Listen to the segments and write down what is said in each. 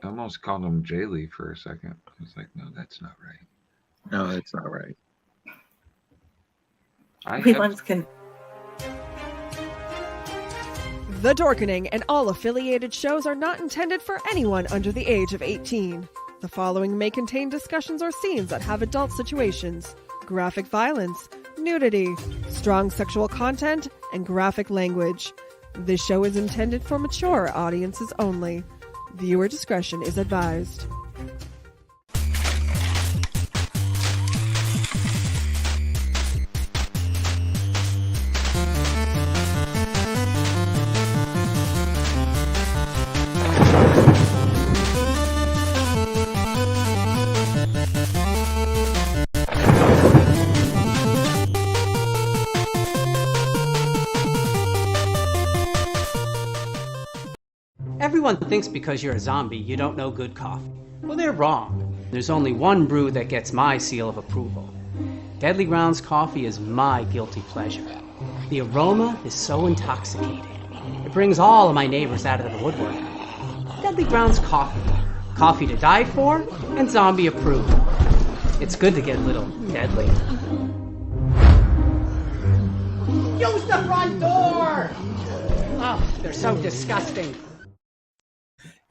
almost called him Jaylee for a second. I was like, no, that's not right. No, that's not right. The Dorkening and all affiliated shows are not intended for anyone under the age of 18. The following may contain discussions or scenes that have adult situations, graphic violence, nudity, strong sexual content, and graphic language. This show is intended for mature audiences only. Viewer discretion is advised. Everyone thinks because you're a zombie, you don't know good coffee. Well, they're wrong. There's only one brew that gets my seal of approval. Deadly Grounds coffee is my guilty pleasure. The aroma is so intoxicating. It brings all of my neighbors out of the woodwork. Deadly Grounds coffee. Coffee to die for and zombie approved. It's good to get a little deadly. Use the front door! Oh, they're so disgusting.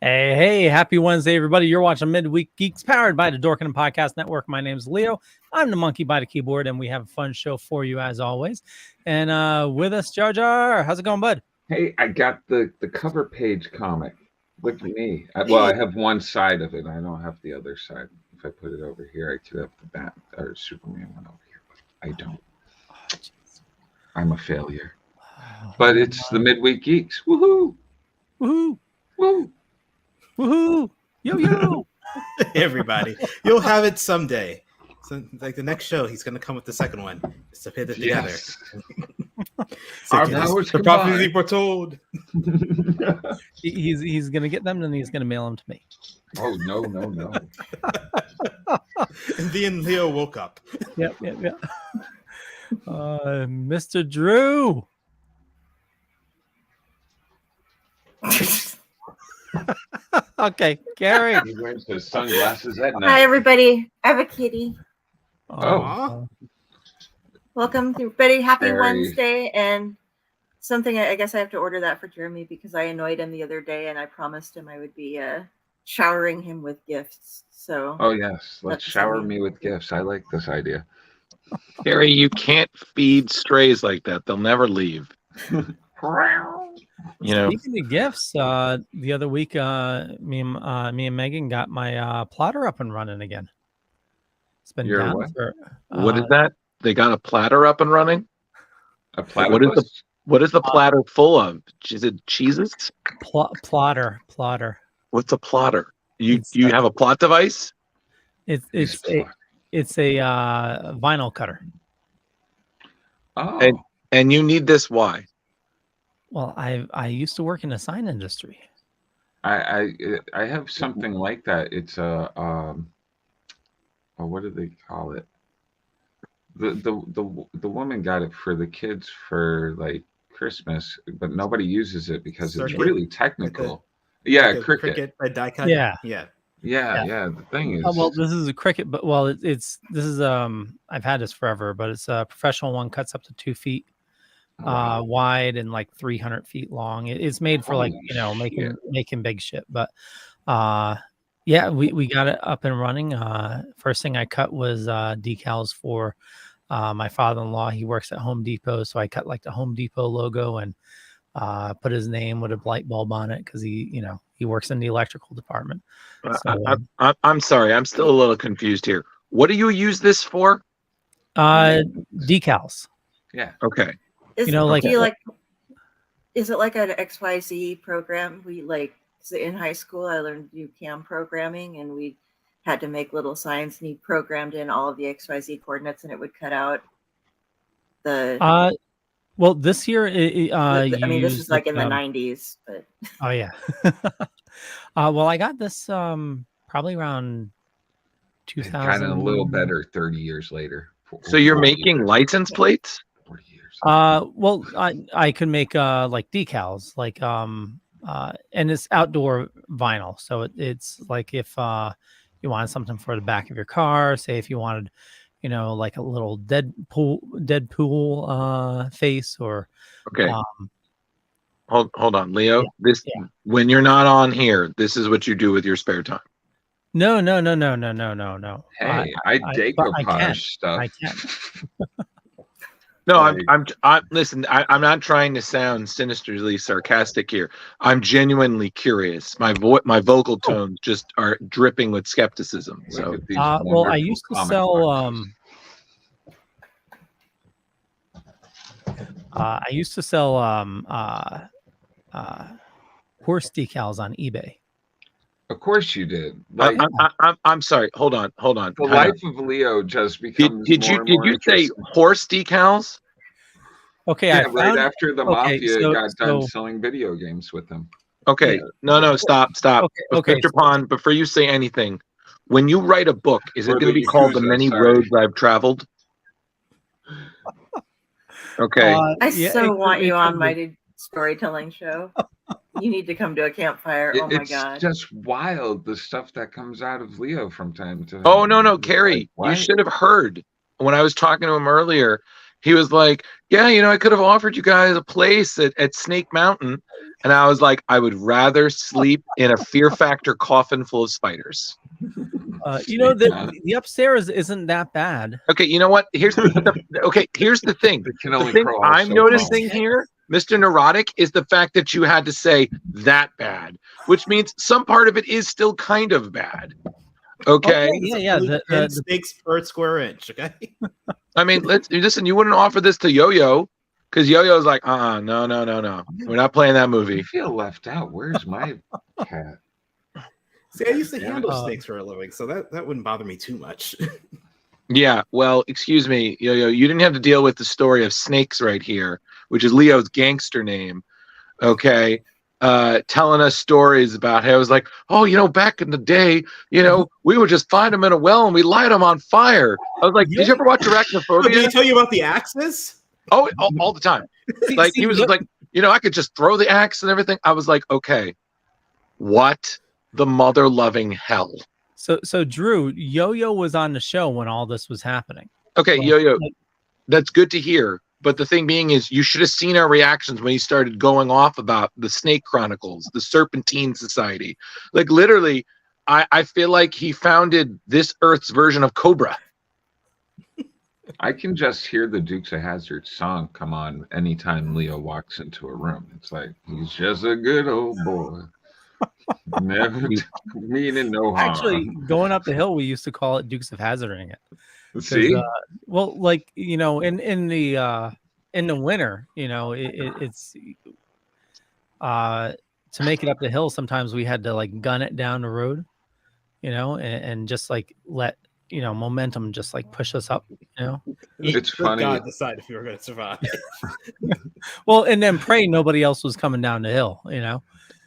Hey, happy Wednesday, everybody. You're watching Mid Week Geeks, powered by the Dorkening Podcast Network. My name's Leo. I'm the monkey by the keyboard, and we have a fun show for you, as always. And with us, Jar Jar. How's it going, bud? Hey, I got the cover page comic. Look at me. I have one side of it. I don't have the other side. If I put it over here, I could have the Bat or Superman one over here, but I don't. I'm a failure. But it's the Midweek Geeks. Woohoo! Woohoo! Woo! Woohoo! Yo, yo! Everybody, you'll have it someday. So, like the next show, he's going to come with the second one. Just to put it together. Yes. Our powers the prophecy foretold. He's going to get them, and he's going to mail them to me. Oh, no. And then Leo woke up. Yep. Mr. Drew. Okay, Gary. He wears his sunglasses at night. Hi, everybody. I have a kitty. Oh. Welcome, everybody. Happy Very. Wednesday. And something, I guess I have to order that for Jeremy because I annoyed him the other day and I promised him I would be showering him with gifts. So. Oh, yes. Let's shower me with gifts. I like this idea. Gary, you can't feed strays like that. They'll never leave. You know. Speaking of gifts, the other week, me and Megan got my plotter up and running again. It's been down for. What is that? They got a platter up and running. A platter. What is the platter full of? Is it cheeses? Plotter. What's a plotter? You have a plot device? It's a vinyl cutter. Oh. And you need this? Why? Well, I used to work in the sign industry. I have something like that. It's a what do they call it? The woman got it for the kids for like Christmas, but nobody uses it because it's really technical. Cricket. A die cut. Yeah. The thing is, well, this is a Cricut, but this is I've had this forever, but it's a professional one. Cuts up to 2 feet. Wide and like 300 feet long. It's made for making big shit. But we got it up and running. First thing I cut was decals for my father-in-law. He works at Home Depot, so I cut like the Home Depot logo and put his name with a light bulb on it because he works in the electrical department. So, I'm sorry, I'm still a little confused here. What do you use this for? Decals. Yeah. Okay. Is it like an XYZ program? In high school, I learned UCAM programming, and we had to make little signs, and he programmed in all of the XYZ coordinates, and it would cut out the. Well, this year, this is like in the 90s, but. Oh yeah. Well, I got this probably around 2000. Kind of a little better 30 years later. So you're making license plates? 40 years. Well, I could make like decals, like and it's outdoor vinyl. So it's like if you wanted something for the back of your car, say if you wanted, like a little Deadpool face or. Okay. Hold on, Leo. When you're not on here, this is what you do with your spare time. No. Hey, I decoupage stuff. I can. No, I'm listen, I'm not trying to sound sinisterly sarcastic here. I'm genuinely curious. My vocal tones just are dripping with skepticism. So well, I used to sell horse decals on eBay. Of course you did. Like, I'm sorry. Hold on. The life of Leo just becomes Did you say horse decals? Okay, yeah, right after the mafia got done selling video games with them. Okay, no, stop. Okay. Mr. Pond, before you say anything, when you write a book, is it going to be called The Many Roads I've Traveled? Okay. I want you on my storytelling show. You need to come to a campfire. Oh my God. It's just wild, the stuff that comes out of Leo from time to time. Oh, no, Carrie, you should have heard when I was talking to him earlier. He was like, yeah, I could have offered you guys a place at Snake Mountain. And I was like, I would rather sleep in a Fear Factor coffin full of spiders. The upstairs isn't that bad. Okay, you know what? Here's the thing. The thing I'm noticing here, Mr. Neurotic, is the fact that you had to say that bad, which means some part of it is still kind of bad. Okay. Yeah. The snakes per square inch. Okay. I mean, listen. You wouldn't offer this to Yo-Yo because Yo-Yo's like, no. We're not playing that movie. I feel left out. Where's my cat? See, I used to handle snakes for a living, so that wouldn't bother me too much. Yeah. Well, excuse me, Yo-Yo. You didn't have to deal with the story of snakes right here, which is Leo's gangster name. Okay. Telling us stories about how it was like, back in the day, we would just find them in a well and we light them on fire. I was like, did you ever watch Arachnophobia? Did he tell you about the axes? Oh, all the time. He was like, I could just throw the axe and everything. I was like, okay, what the mother-loving hell? So Drew, Yo-Yo was on the show when all this was happening. Okay, Yo-Yo, that's good to hear. But the thing being is, you should have seen our reactions when he started going off about the Snake Chronicles, the Serpentine Society. Like, literally, I feel like he founded this Earth's version of Cobra. I can just hear the Dukes of Hazzard song come on anytime Leo walks into a room. It's like, he's just a good old boy. Never meaning no harm. Actually, going up the hill, we used to call it Dukes of Hazzarding it. See? In the winter, it's to make it up the hill. Sometimes we had to like gun it down the road, and just like let momentum just like push us up. It's funny. God decide if you were going to survive. Well, and then pray nobody else was coming down the hill.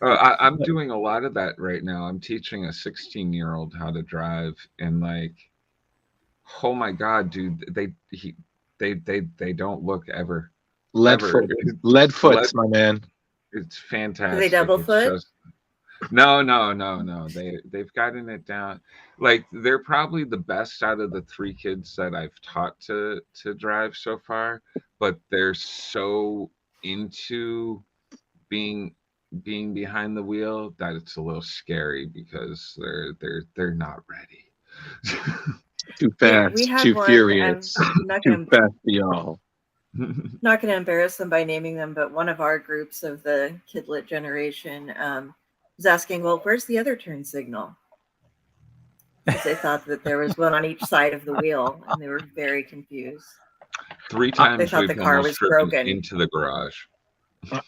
I'm doing a lot of that right now. I'm teaching a 16-year-old how to drive, and like, oh my God, dude, they don't look ever. Lead foots, my man. It's fantastic. Do they double foot? No. They've gotten it down. Like, they're probably the best out of the 3 kids that I've taught to drive so far, but they're so into being behind the wheel that it's a little scary because they're not ready. Too fast, too furious, too fast for y'all. Not going to embarrass them by naming them, but one of our groups of the kidlit generation was asking, well, where's the other turn signal? Because they thought that there was one on each side of the wheel, and they were very confused. 3 times they thought the car was broken into the garage.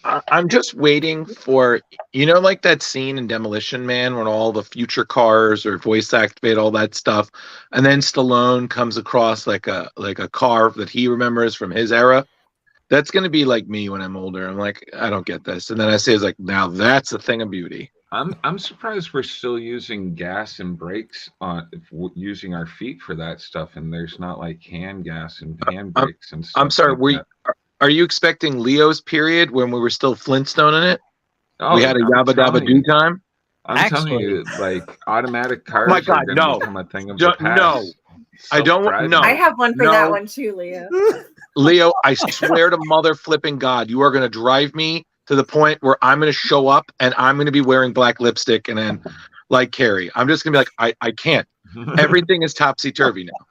I'm just waiting for, like that scene in Demolition Man when all the future cars are voice activate, all that stuff, and then Stallone comes across like a car that he remembers from his era. That's going to be like me when I'm older. I'm like, I don't get this. And then I say, it's like, now that's a thing of beauty. I'm surprised we're still using gas and brakes using our feet for that stuff, and there's not like hand gas and hand brakes and stuff. I'm sorry, like are you expecting Leo's period when we were still Flintstoning it? Oh, we had a I'm yabba dabba telling do you. time. I'm telling Actually- you, like automatic cars my are God, going to no. become a thing of the Don't- past. no. I don't want- Self-driving. no. I have one for No. that one too, Leo. Leo, I swear to mother flipping God, you are going to drive me to the point where I'm going to show up and I'm going to be wearing black lipstick and then like Carrie. I'm just going to be like, I can't. Everything is topsy-turvy now.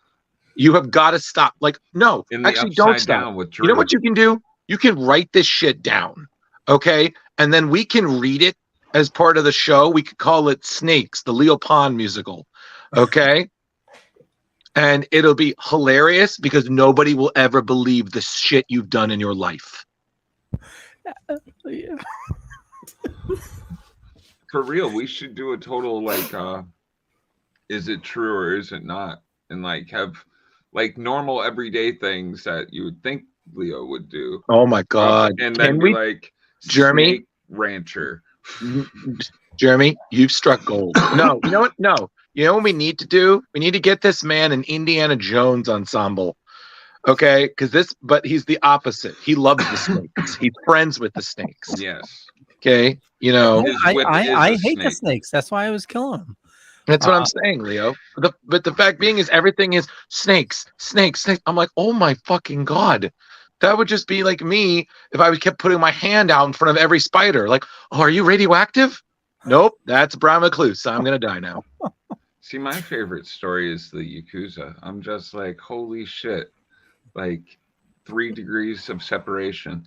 You have got to stop. Like, no, In the actually don't upside stop. down with Drew. You know what you can do? You can write this shit down, okay? And then we can read it as part of the show. We could call it Snakes, the Leo Pond musical, okay? And it'll be hilarious because nobody will ever believe the shit you've done in your life. Yeah. For real, we should do a total like is it true or is it not? And like have like normal everyday things that you would think Leo would do. Oh my God. And then Can be we, like Jeremy? Snake Rancher. Jeremy, you've struck gold. No, you know what? No. You know what we need to do? We need to get this man an Indiana Jones ensemble. Okay? But he's the opposite. He loves the snakes. He's friends with the snakes. Yes. Okay? You know, His whip is I a hate the snake. snakes. That's why I was killing them. that's what I'm saying, Leo. But the fact being is everything is snakes, snakes, snakes. I'm like, oh my fucking God. That would just be like me if I kept putting my hand out in front of every spider. Like, oh, are you radioactive? Nope, that's brown recluse. I'm going to die now. See, my favorite story is the Yakuza. I'm just like, holy shit. Like 3 degrees of separation.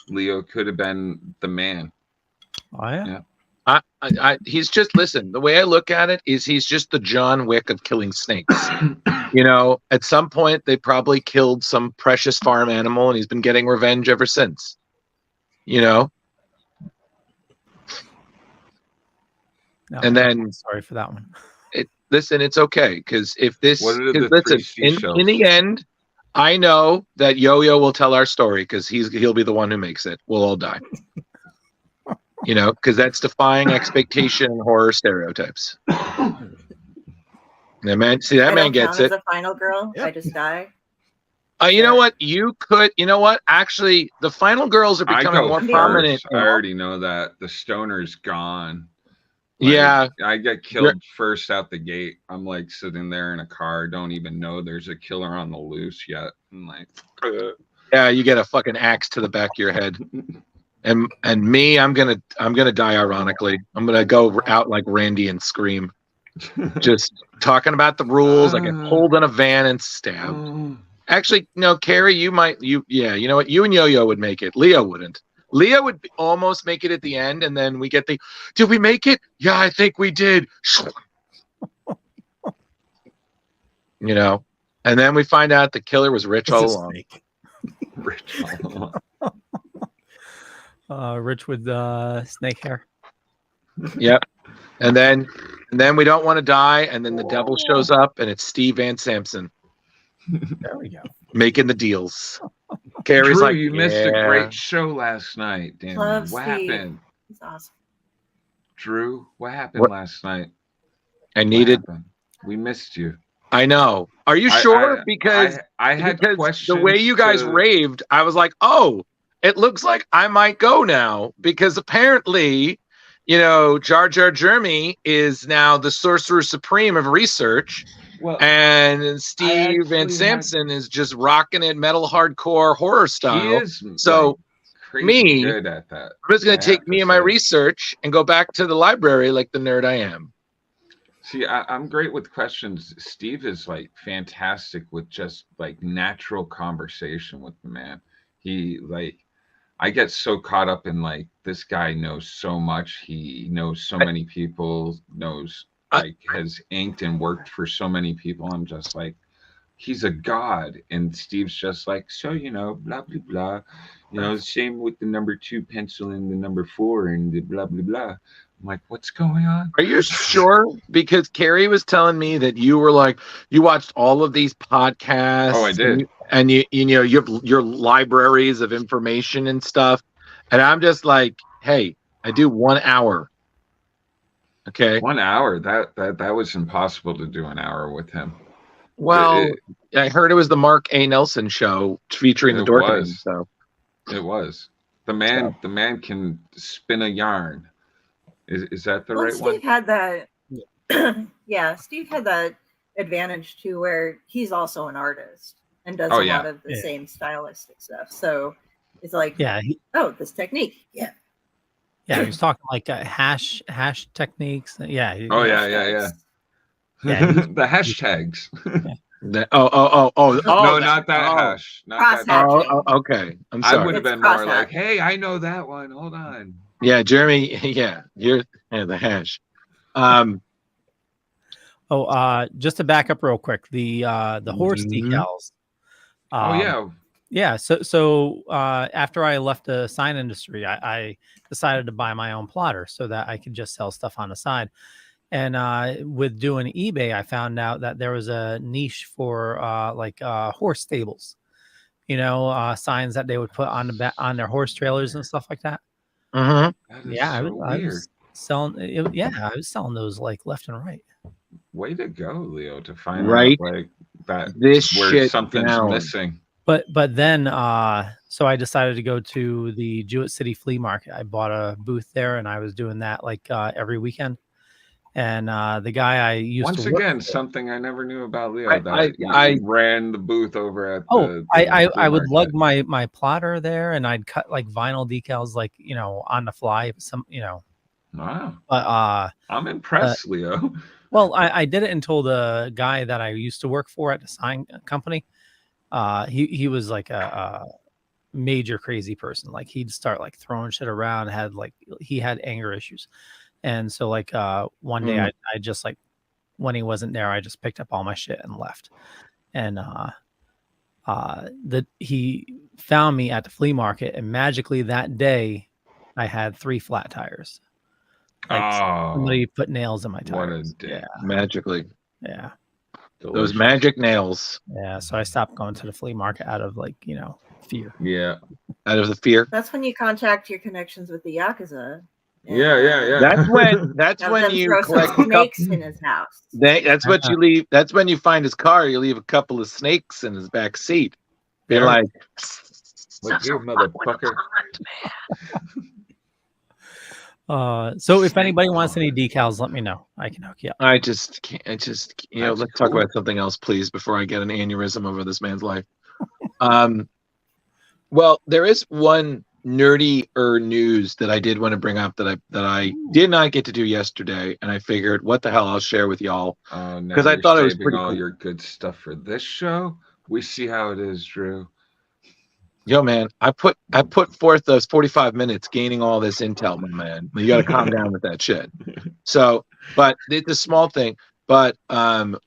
Leo could have been the man. Oh yeah. He's just, listen, the way I look at it is he's just the John Wick of killing snakes. You know, at some point they probably killed some precious farm animal and he's been getting revenge ever since. You know? No, And then sorry for that one. Listen, it's okay because if this, What are the listen, three seashells? in the end, I know that Yo-Yo will tell our story because he'll be the one who makes it. We'll all die. You know, because that's defying expectation and horror stereotypes. That man, see, that I man don't gets count it. as a final girl. Yep. I just die. You know what? You could. You know what? Actually, the final girls are I becoming go more first. prominent. I already know that. The stoner's gone. Yeah. I get killed first out the gate. I'm like sitting there in a car, don't even know there's a killer on the loose yet. I'm like, Yeah, you get a fucking axe to the back of your head. And me, I'm gonna die ironically. I'm gonna go out like Randy and scream. Just talking about the rules. I get pulled in a van and stabbed. Actually, no, Carrie, you know what? You and Yo-Yo would make it. Leo wouldn't. Leo would almost make it at the end, and then we get did we make it? Yeah, I think we did. You know, and then we find out the killer was rich all It's a along. snake. Rich all along. Rich with snake hair. Yep. And then we don't want to die, and then the devil shows up, and it's Steve Van Samson There we go. making the deals. Carrie's Drew, like, you missed a "Yeah." great show last night. Damn Love it. What Steve. happened? It's awesome. Drew, what happened What? last night? I What needed. happened? We missed you. I know. Are you sure? Because I had questions. the way you guys raved, I was like, oh, it looks like I might go now because apparently, you know, Jar Jar Jeremy is now the sorcerer supreme of research, Well, and Steve Van actually Samson is just rocking it metal hardcore horror he style. is So, like, crazy me, good at that. I'm just going I to take have me to and my say. research and go back to the library like the nerd I am. See, I'm great with questions. Steve is like fantastic with just like natural conversation with the man. He like, I get so caught up in like, this guy knows so much. He knows so many people, knows like has inked and worked for so many people. I'm just like, he's a god. And Steve's just like, so, you know, blah, blah, blah. You know, same with the number 2 pencil and the number 4 and the blah, blah, blah. I'm like, what's going on? Are you sure? Because Carrie was telling me that you were like, you watched all of these podcasts. Oh, I did. And you know, you have your libraries of information and stuff. And I'm just like, hey, I do 1 hour. Okay. 1 hour. That was impossible to do an hour with him. Well, I heard it was the Mark A. Nelson show featuring the It Dorkening. was. So It was. The man can spin a yarn. Is that the right one? Steve had that. Yeah, Steve had that advantage too, where he's also an artist and does a lot of the same stylistic stuff. So it's like, this technique, yeah, he was talking like hash techniques. Yeah. Yeah. The hashtags. No, not that hash. Not that. Okay. I'm sorry. I would have been more like, hey, I know that one. Hold on. Yeah, Jeremy. Yeah, you're the hash. Just to back up real quick, the horse decals. Yeah. So after I left the sign industry, I decided to buy my own plotter so that I could just sell stuff on the side. And with doing eBay, I found out that there was a niche for horse stables, signs that they would put on on their horse trailers and stuff like that. Mm-hmm. I was selling. I was selling those like left and right. Way to go, Leo! To find out like that this where shit something's missing. But then so I decided to go to the Jewett City Flea Market. I bought a booth there, and I was doing that like every weekend. And the guy I used to work with, something I never knew about Leo. I ran the booth over at. I would lug my plotter there, and I'd cut like vinyl decals, like on the fly. Wow. But I'm impressed, Leo. Well, I did it until the guy that I used to work for at the sign company. He was like a major crazy person. Like he'd start like throwing shit around. He had anger issues. And so like one day I just like when he wasn't there, I just picked up all my shit and left. And he found me at the flea market, and magically that day I had 3 flat tires. Like somebody put nails in my tires. What a day. Magically. Yeah. Those magic nails. Yeah. So I stopped going to the flea market out of like, fear. Yeah. Out of the fear. That's when you contact your connections with the Yakuza. Yeah. That's when you collect snakes in his house. That's what you leave. That's when you find his car. You leave a couple of snakes in his back seat. You're like, you motherfucker. So if anybody wants any decals, let me know. I can hook you up. I just can't. Let's talk about something else, please, before I get an aneurysm over this man's life. Well, there is one nerdy news that I did want to bring up that I did not get to do yesterday, and I figured, what the hell, I'll share with y'all because I thought it was pretty cool. Your good stuff for this show. We see how it is, Drew. Yo, man, I put forth those 45 minutes gaining all this intel, my man. You got to calm down with that shit. So, but it's a small thing. But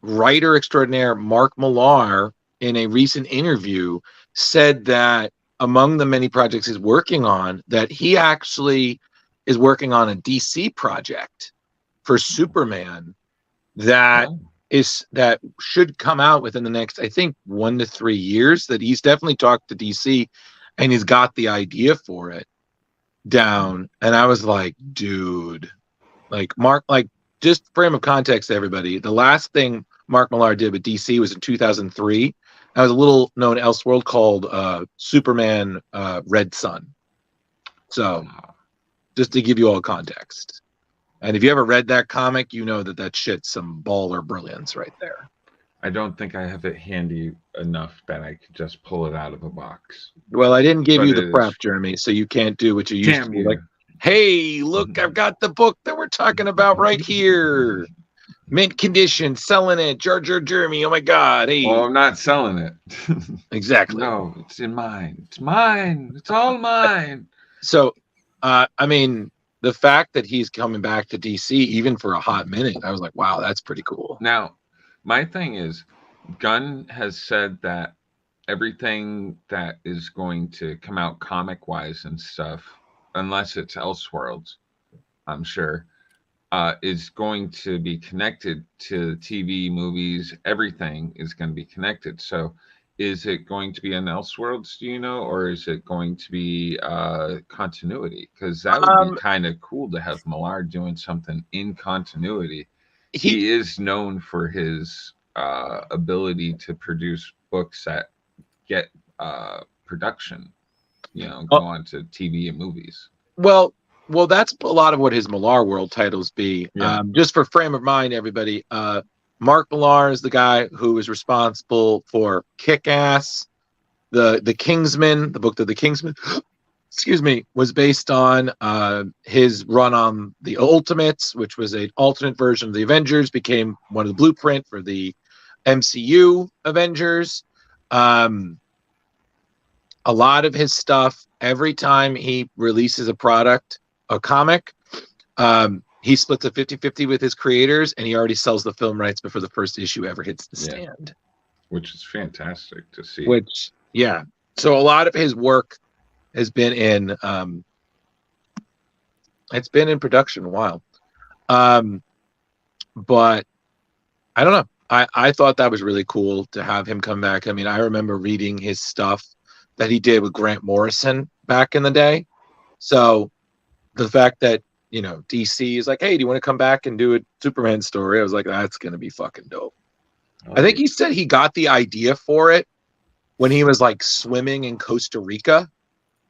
writer extraordinaire Mark Millar, in a recent interview, said that among the many projects he's working on, that he actually is working on a DC project for Superman that should come out within the next, I think, 1 to 3 years. That he's definitely talked to DC and he's got the idea for it down. And I was like, dude, like Mark, like just frame of context to everybody. The last thing Mark Millar did with DC was in 2003. That was a little known Elseworld called Superman Red Sun. So just to give you all context. And if you ever read that comic, you know that shit's some baller brilliance right there. I don't think I have it handy enough that I could just pull it out of a box. Well, I didn't give you the prep, Jeremy, so you can't do what you used to do. Like, hey, look, I've got the book that we're talking about right here. Mint condition, selling it. Jar Jeremy, oh my God. Hey. Well, I'm not selling it. Exactly. No, it's in mine. It's mine. It's all mine. So, I mean, the fact that he's coming back to DC, even for a hot minute, I was like, wow, that's pretty cool. Now, my thing is, Gunn has said that everything that is going to come out comic-wise and stuff, unless it's Elseworlds, I'm sure, is going to be connected to TV, movies, everything is going to be connected. So is it going to be an Elseworlds, do you know, or is it going to be continuity? Because that would be kind of cool to have Millar doing something in continuity. He is known for his ability to produce books that get production. go on to TV and movies. Well, that's a lot of what his Millar World titles be. Yeah. Just for frame of mind, everybody, Mark Millar is the guy who is responsible for Kick-Ass, the Kingsman, the book of the Kingsman. Excuse me, was based on his run on the Ultimates, which was an alternate version of the Avengers, became one of the blueprint for the MCU Avengers. A lot of his stuff, every time he releases a comic, he splits a 50-50 with his creators, and he already sells the film rights before the first issue ever hits the stand. Which is fantastic to see. So a lot of his work has been in it's been in production a while. But I don't know. I thought that was really cool to have him come back. I mean, I remember reading his stuff that he did with Grant Morrison back in the day. So the fact that, DC is like, hey, do you want to come back and do a Superman story? I was like, that's going to be fucking dope. I think he said he got the idea for it when he was like swimming in Costa Rica.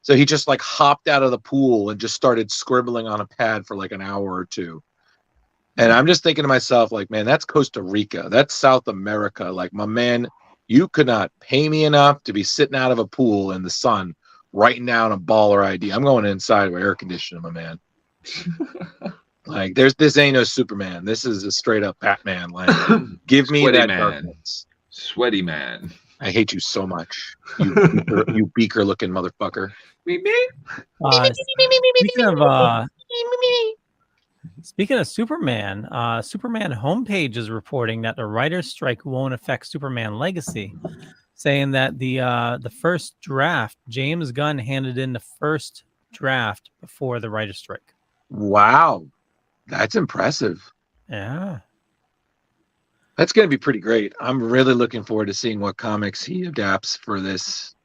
So he just like hopped out of the pool and just started scribbling on a pad for like an hour or two. And I'm just thinking to myself, like, man, that's Costa Rica. That's South America. Like, my man, you could not pay me enough to be sitting out of a pool in the sun writing down a baller idea. I'm going inside with air conditioning, my man. Like, this ain't no Superman. This is a straight up Batman. Like, give me Sweaty that man. darkness. Sweaty man. I hate you so much, you beaker looking motherfucker. Speaking of Superman, Superman homepage is reporting that the writer's strike won't affect Superman Legacy, saying that the first draft, James Gunn handed in the first draft before the writer's strike. Wow, that's impressive. Yeah. That's going to be pretty great. I'm really looking forward to seeing what comics he adapts for this.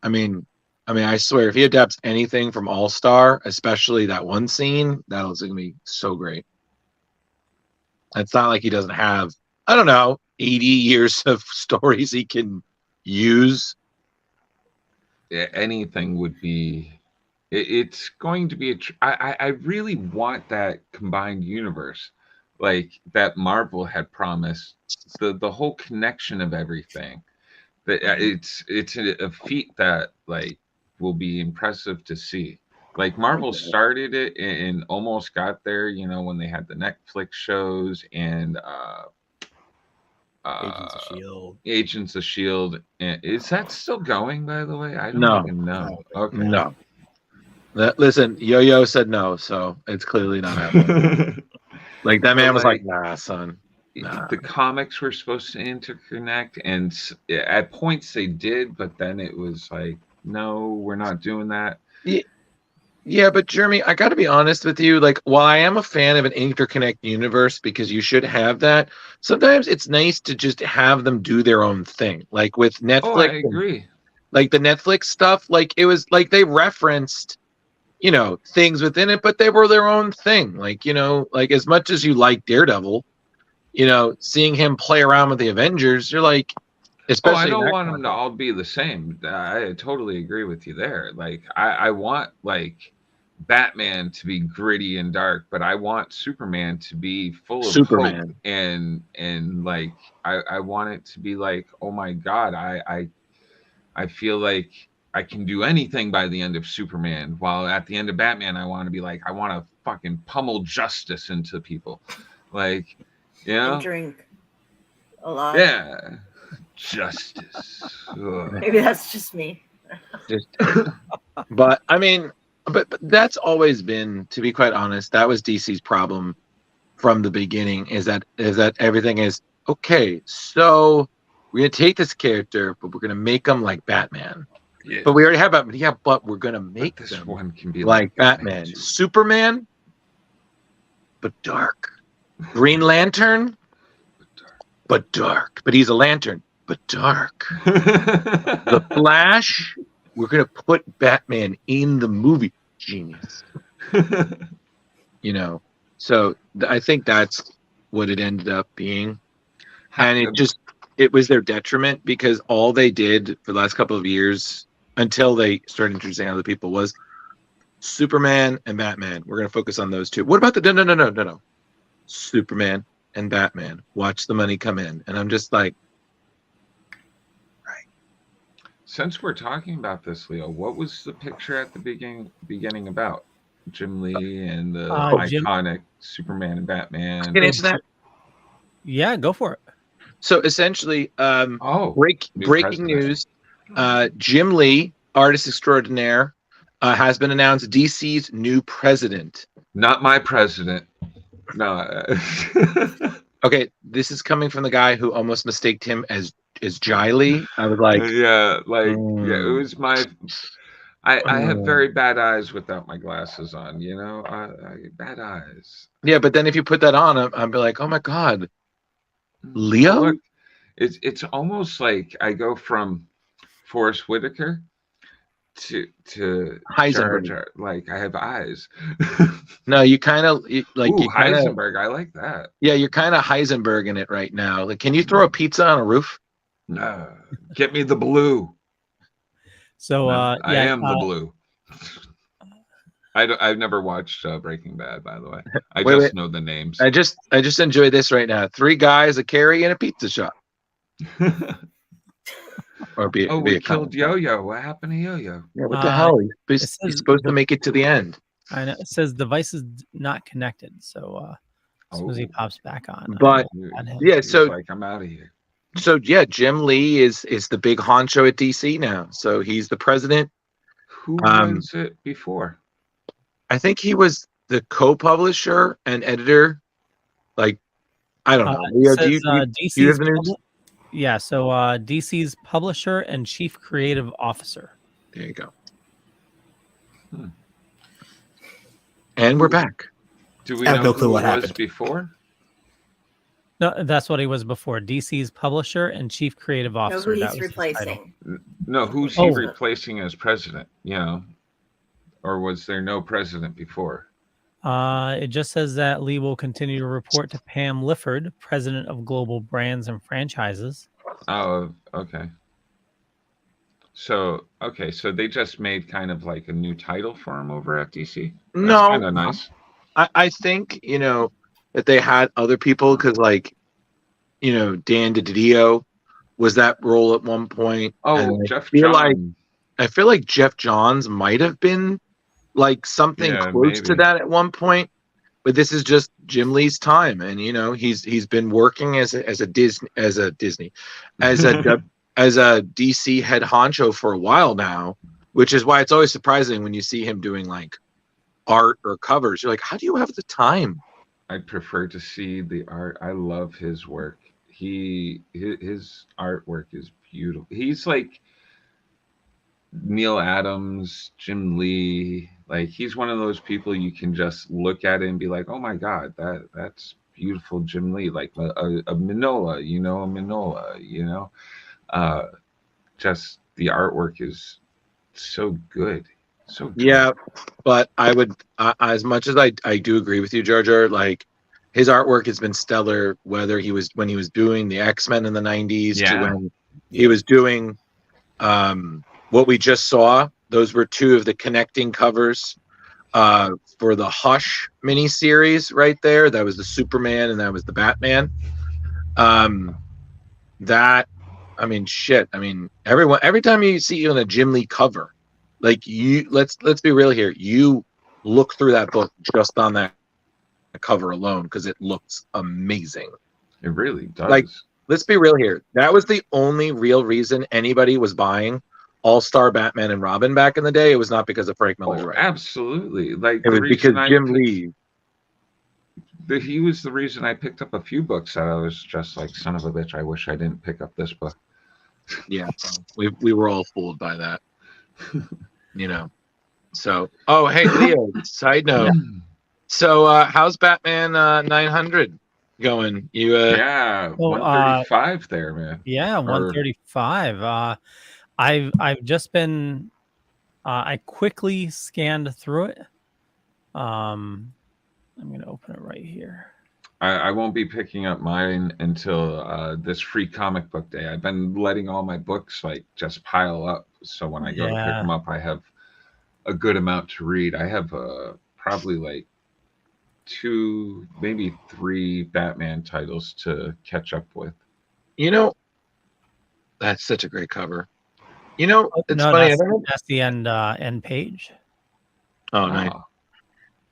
I mean, I swear, if he adapts anything from All-Star, especially that one scene, that's going to be so great. It's not like he doesn't have, 80 years of stories he can use. Yeah, anything would be. It's going to be I really want that combined universe, like that Marvel had promised. The whole connection of everything. That it's a feat that like will be impressive to see. Like Marvel started it and almost got there, when they had the Netflix shows and Agents of Shield. Is that still going, by the way? I don't even know. Okay. No. Listen, Yo-Yo said no, so it's clearly not happening. Like that man was like, nah, son. Nah. The comics were supposed to interconnect, and at points they did, but then it was like, no, we're not doing that. Yeah, but Jeremy, I got to be honest with you. Like, while I am a fan of an interconnect universe because you should have that, sometimes it's nice to just have them do their own thing. Like with Netflix, I agree. Like the Netflix stuff, like it was like they referenced, things within it, but they were their own thing. Like, like as much as you like Daredevil, seeing him play around with the Avengers, you're like, especially. I don't want them to all be the same. I totally agree with you there. Like, I want like Batman to be gritty and dark, but I want Superman to be full of hope and like I want it to be like, oh my God, I feel like I can do anything by the end of Superman, while at the end of Batman, I want to be like, I want to fucking pummel justice into people. Like, And drink a lot. Yeah. Justice. Maybe that's just me. But I mean, but that's always been, to be quite honest, that was DC's problem from the beginning, is that everything is okay. So we're gonna take this character, but we're gonna make him like Batman. Yeah. But we already have Batman. Yeah, but we're gonna make this them one can be like Batman. too. Superman, but dark. Green Lantern, but dark. But he's a lantern, but dark. The Flash, we're gonna put Batman in the movie. Genius. So I think that's what it ended up being. And it was their detriment, because all they did for the last couple of years until they started introducing other people, was Superman and Batman. We're going to focus on those two. What about the no. Superman and Batman. Watch the money come in. And I'm just like, Since we're talking about this, Leo, what was the picture at the beginning about Jim Lee and the iconic Superman and Batman? Can I answer that? Yeah, go for it. So essentially, breaking president. news: Jim Lee, artist extraordinaire, has been announced DC's new president. Not my president. No. Okay, this is coming from the guy who almost mistaked him as Jai Lee. I was like, yeah, it was my. I have very bad eyes without my glasses on. You know, bad eyes. Yeah, but then if you put that on, I'd be like, oh my god, Leo. Look, it's almost like I go from Forrest Whitaker to Heisenberg. Jar Jar. Like I have eyes. No, you kind of like Heisenberg. I like that. Yeah, you're kind of Heisenberg in it right now. Like, can you throw a pizza on a roof? No, get me the blue. So I am the blue. I've never watched Breaking Bad, by the way. I just know the names. I just enjoy this right now. 3 guys, a carry, and a pizza shop. We killed Yo-Yo. What happened to Yo-Yo? Yeah, what the hell? He's supposed to make it to the end. I know. It says device is not connected, so as soon as he pops back on. But yeah, so like I'm out of here. So yeah, Jim Lee is the big honcho at DC now. So he's the president. Who was it before? I think he was the co-publisher and editor. Like, I don't know. Leo, do you have the news? Yeah, so DC's publisher and chief creative officer. There you go. And we're back. Do we know who it was before? No, that's what he was before. DC's publisher and chief creative officer. No, who he's replacing. No, who's he replacing as president? You know, or was there no president before? It just says that Lee will continue to report to Pam Lifford, president of Global Brands and Franchises. Oh, okay. So they just made kind of like a new title for him over at DC. No, kind of nice. I think that they had other people because, like, Dan DiDio was that role at one point. Oh, Jeff Johns. I feel like Jeff Johns might have been like something close to that at one point, but this is just Jim Lee's time, and he's been working as a DC head honcho for a while now, which is why it's always surprising when you see him doing like art or covers. You're like, how do you have the time? I'd prefer to see the art. I love his work. His artwork is beautiful. He's like Neil Adams, Jim Lee. Like, he's one of those people you can just look at it and be like, oh my God, that's beautiful Jim Lee. Like a Manola, just the artwork is so good. So good. Yeah, but I would, as much as I do agree with you, Jar Jar, like, his artwork has been stellar, whether when he was doing the X-Men in the 90s to when he was doing what we just saw. Those were 2 of the connecting covers for the Hush miniseries right there. That was the Superman and that was the Batman. Every time you see you on a Jim Lee cover, like, let's be real here. You look through that book just on that cover alone because it looks amazing. It really does. Like, let's be real here. That was the only real reason anybody was buying All-Star Batman and Robin back in the day. It was not because of Frank Miller's writing. Absolutely. Like, it was because Jim Lee. He was the reason I picked up a few books that I was just like, son of a bitch, I wish I didn't pick up this book. Yeah, we were all fooled by that. So, oh, hey, Leo, side note. So, how's Batman 900 going? 135 there, man. Yeah, 135. I've just been I quickly scanned through it. I'm gonna open it right here. I won't be picking up mine until this free comic book day. I've been letting all my books like just pile up So when I go to pick Yeah. them up, I have a good amount to read. I have probably like 2, maybe 3 Batman titles to catch up with. You know, that's such a great cover. You know, Oh, it's no, funny. that's the end page. Oh, nice. Ah,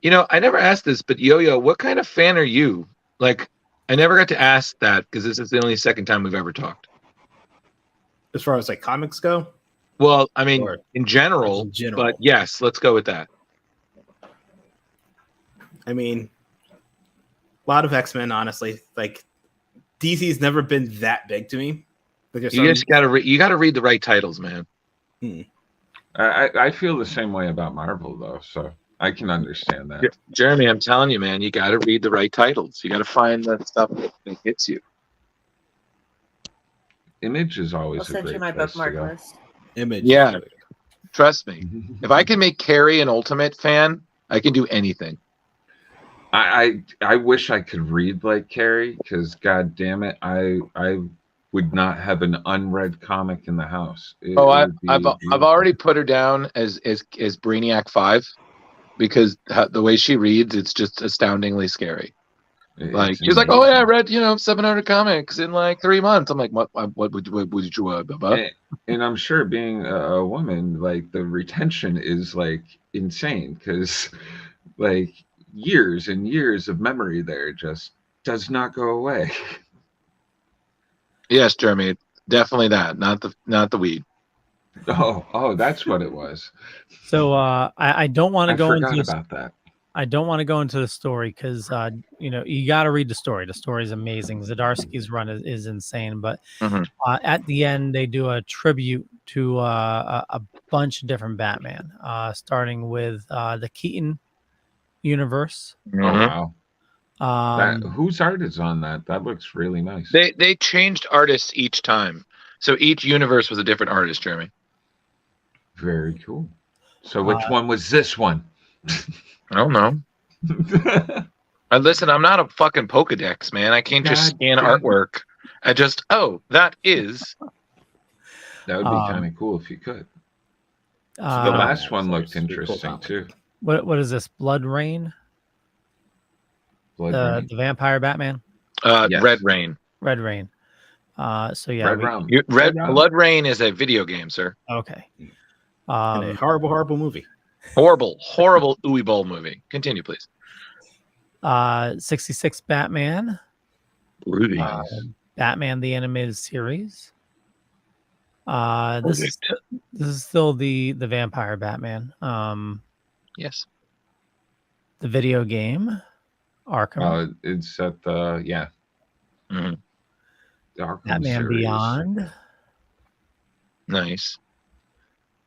You know, I never asked this, but Yo-Yo, what kind of fan are you? Like, I never got to ask that because this is the only second time we've ever talked. As far as like comics go, Well, I mean, Or in general, in general. but yes, let's go with that. I mean, a lot of X-Men, honestly. Like DC's never been that big to me. But there's You just gotta read the right titles, man. I feel the same way about Marvel though, so I can understand that. Jeremy, I'm telling you, man, you got to read the right titles. You got to find the stuff that hits you. Image is always I'll a send great you my place to bookmark go. list. Image. Yeah. Trust me. If I can make Carrie an Ultimate fan, I can do anything. I wish I could read like Carrie, because god damn it, I would not have an unread comic in the house. It would be I've beautiful. already put her down as Brainiac 5 because the way she reads, it's just astoundingly scary. Like It's she's like, oh amazing. yeah, I read 700 comics in like 3 months. I'm like, what would you And I'm sure being a woman, like the retention is like insane, because like years and years of memory there just does not go away. Yes, Jeremy, definitely that, not the weed. Oh, that's what it was. So I don't want to I go forgot into about that. I don't want to go into the story because you got to read the story. The story is amazing. Zdarsky's run is insane, but at the end they do a tribute to a bunch of different Batman, starting with the Keaton universe. Oh wow. Um, Whose art is on that? That looks really nice. They changed artists each time, so each universe was a different artist. Jeremy, Very cool. So which one was this one? I don't know. Listen, I'm not a fucking Pokedex, man. I can't just scan artwork. I just that is. That would be kind of cool if you could. The last one looked interesting too. What is this? Blood Rain? Blood The vampire Batman? Yes. Red Rain. Red Rain. So yeah. Blood Rain is a video game, sir. Okay. And a horrible movie. Horrible ooey bowl movie. Continue, please. 66 Batman. Rudy. Batman the Animated Series. This is still the vampire Batman. Yes. The video game, Arkham. It's at the Mm-hmm. the Arkham Batman series. Beyond. Nice.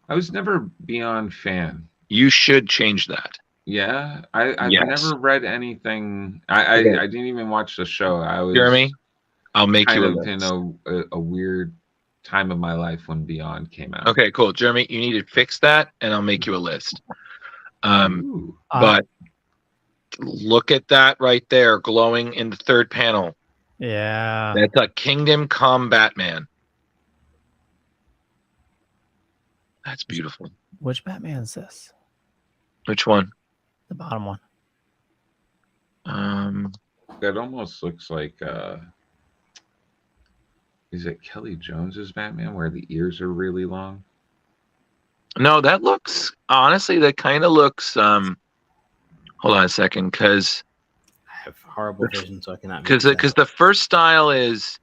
I was never Beyond fan. You should change that. Yeah, I've Yes. never read anything. I didn't even watch the show. I was Jeremy, I'll make you a kind of list. in a weird time of my life when Beyond came out. Okay, cool. Jeremy, you need to fix that, and I'll make you a list. Ooh. But look at that right there, glowing in the third panel. Yeah. That's a Kingdom Come Batman. That's beautiful. Which Batman is this? Which one? The bottom one. That almost looks like is it Kelly Jones's Batman where the ears are really long? No, that looks honestly. That kind of looks. Hold on a second, because I have horrible vision, so I cannot. because the first style is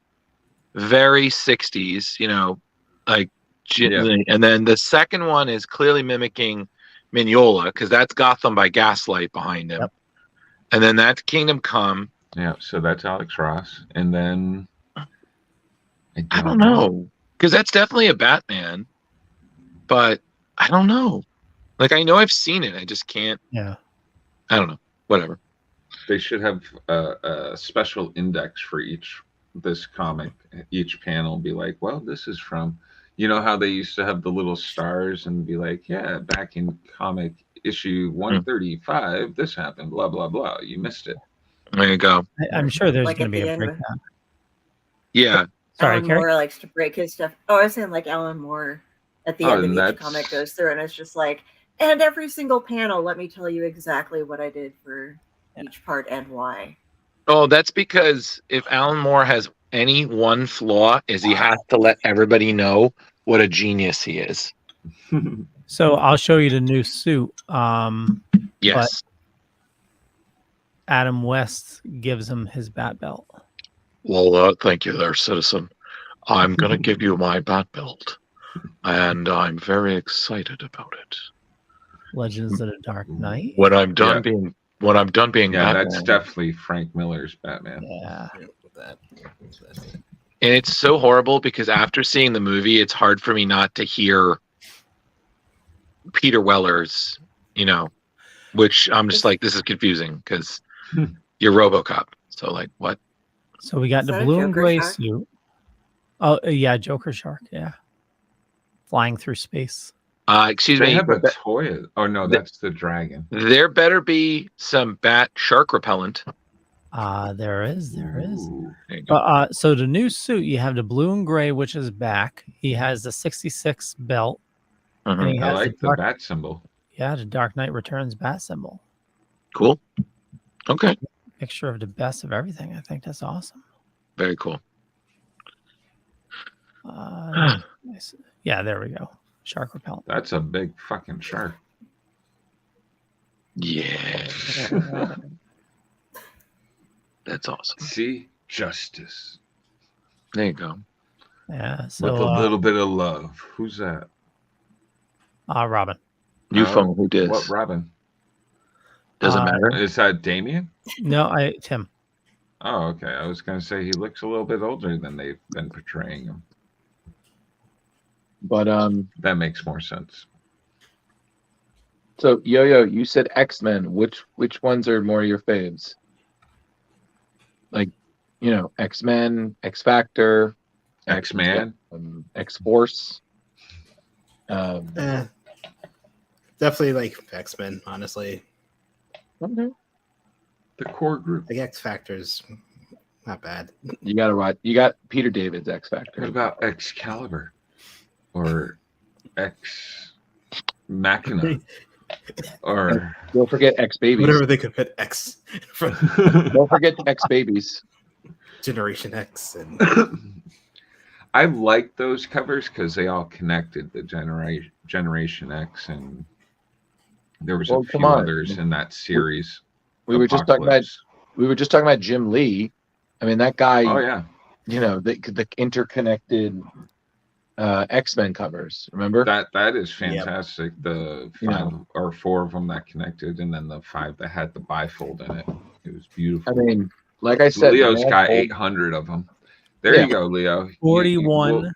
very 60s, like, and then the second one is clearly mimicking Mignola, because that's Gotham by Gaslight behind him. Yep. And then that's Kingdom Come. Yeah, so that's Alex Ross, and then I don't know, because that's definitely a Batman, but I don't know. Like, I know I've seen it, I just can't. Yeah. I don't know. Whatever. They should have a special index for this comic. Each panel be like, well, this is from, how they used to have the little stars and be like, yeah, back in comic issue 135, this happened, blah, blah, blah. You missed it. There you go. I'm sure there's Like going to at be the a end breakdown. Yeah. Sorry, Alan Carrie? Moore likes to break his stuff. Oh, I was saying like Alan Moore at the Oh, end of and each that's- comic goes through, and it's just like, and every single panel, let me tell you exactly what I did for each part and why. Oh, that's because if Alan Moore has any one flaw, is he has to let everybody know what a genius he is. So I'll show you the new suit. Yes. Adam West gives him his bat belt. Well, thank you there, citizen. I'm going to give you my bat belt, and I'm very excited about it. Legends of the Dark Knight. When I'm done Yeah. being Yeah, Batman. that's definitely Frank Miller's Batman. Yeah. And it's so horrible because after seeing the movie, it's hard for me not to hear Peter Weller's, which I'm just like, this is confusing because you're RoboCop. So like, what? So we got Is the that a blue and Joker gray shark? suit. Oh yeah, Joker shark. Yeah, flying through space. Excuse They me. have a but toy. Oh no, that's the dragon. there better be some bat shark repellent. There is. Ooh. There you go. But so the new suit, you have the blue and gray, which is back. He has the 66 belt. Mhm. And he I has like the the dark, bat symbol. yeah, the Dark Knight Returns bat symbol. Cool. Okay. Picture of the best of everything. I think that's awesome. Very cool. Nice. Yeah, there we go. Shark repellent. That's a big fucking shark. Yeah. That's awesome. See, justice There you go. Yeah. So with a little bit of love. Who's that? Robin. New Oh, phone. Who dis? What Robin? Doesn't matter. Is that Damien? No, Tim. Oh, okay. I was gonna say he looks a little bit older than they've been portraying him. But That makes more sense. so Yo-Yo, you said X-Men. Which ones are more your faves? Like, X-Men, X-Factor, X-Man. X-Force. Definitely like X-Men, honestly. Okay. The core group. Like X Factor's not bad. You gotta watch. You got Peter David's X-Factor. What about Excalibur? Or Ex Machina? Or Don't forget X-Babies. Whatever they could put X from Don't forget the X-Babies. Generation X and I like those covers because they all connected the Generation X, and there was Well, a come few on. others in that series. We were just talking about Apocalypse. Jim Lee. I mean, that guy. Oh yeah, The interconnected X-Men covers. Remember? that is fantastic. The Yeah. 5 or 4 of them that connected, and then the 5 that had the bifold in it. It was beautiful. I mean, like I said, Leo's man, got old- 800 of them. There Yeah. you go, Leo. 41.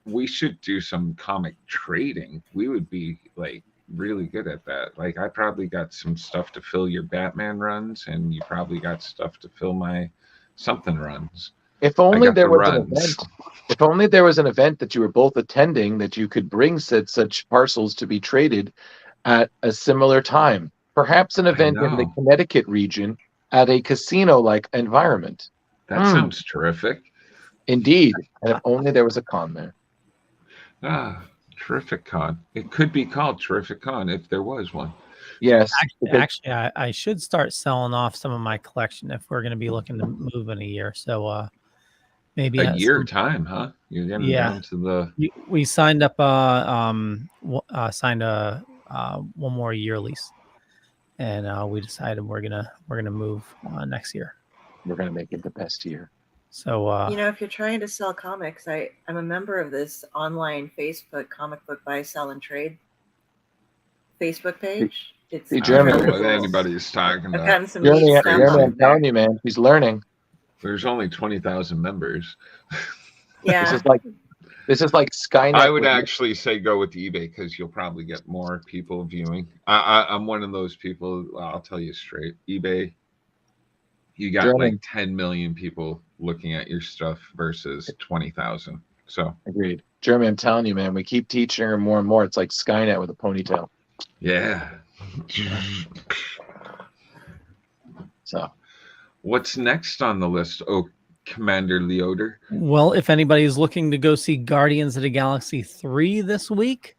We should do some comic trading. We would be like really good at that. Like I probably got some stuff to fill your Batman runs, and you probably got stuff to fill my something runs. If I only got there the was an runs. event. If only there was an event that you were both attending that you could bring such parcels to be traded at a similar time. Perhaps an event in the know. Connecticut region at a casino-like environment. That sounds terrific. Indeed. And if only there was a con there. Terrific Con. It could be called Terrific Con if there was one. Yes. Actually, I should start selling off some of my collection if we're going to be looking to move in a year. So maybe A year time, huh? You're getting down to the we signed up one more year lease, and we decided we're gonna move next year. We're going to make it the best year. So If you're trying to sell comics, I'm a member of this online Facebook comic book buy, sell, and trade Facebook page. It's Hey, I Jeremy. don't know what anybody's talking I've about. gotten some Jeremy, neat stuff I'm on there. telling you, man, he's learning. There's only 20,000 members. Yeah. This is like Skynet. I would with- actually say go with eBay because you'll probably get more people viewing. I'm one of those people. I'll tell you straight. eBay, you got German. like 10 million people looking at your stuff versus 20,000. So Agreed. Jeremy, I'm telling you, man, we keep teaching her more and more. It's like Skynet with a ponytail. yeah. So What's next on the list? Oh, Commander Leoder. Well, if anybody's looking to go see Guardians of the Galaxy 3 this week,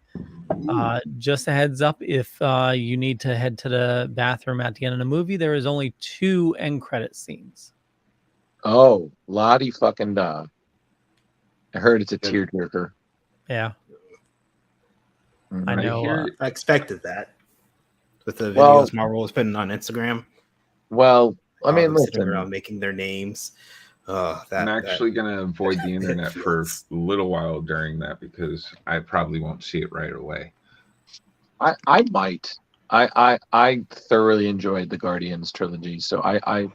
just a heads up, if you need to head to the bathroom at the end of the movie, there is only 2 end credit scenes. Oh, Lottie fucking da. I heard it's a tearjerker. Yeah. Mhm. I know. I expected that with the videos Well- Marvel was putting on Instagram. Well, I mean, them sitting listen. around making their names. I'm actually going to avoid the internet for a little while during that because I probably won't see it right away. I might. I thoroughly enjoyed the Guardians trilogy, so I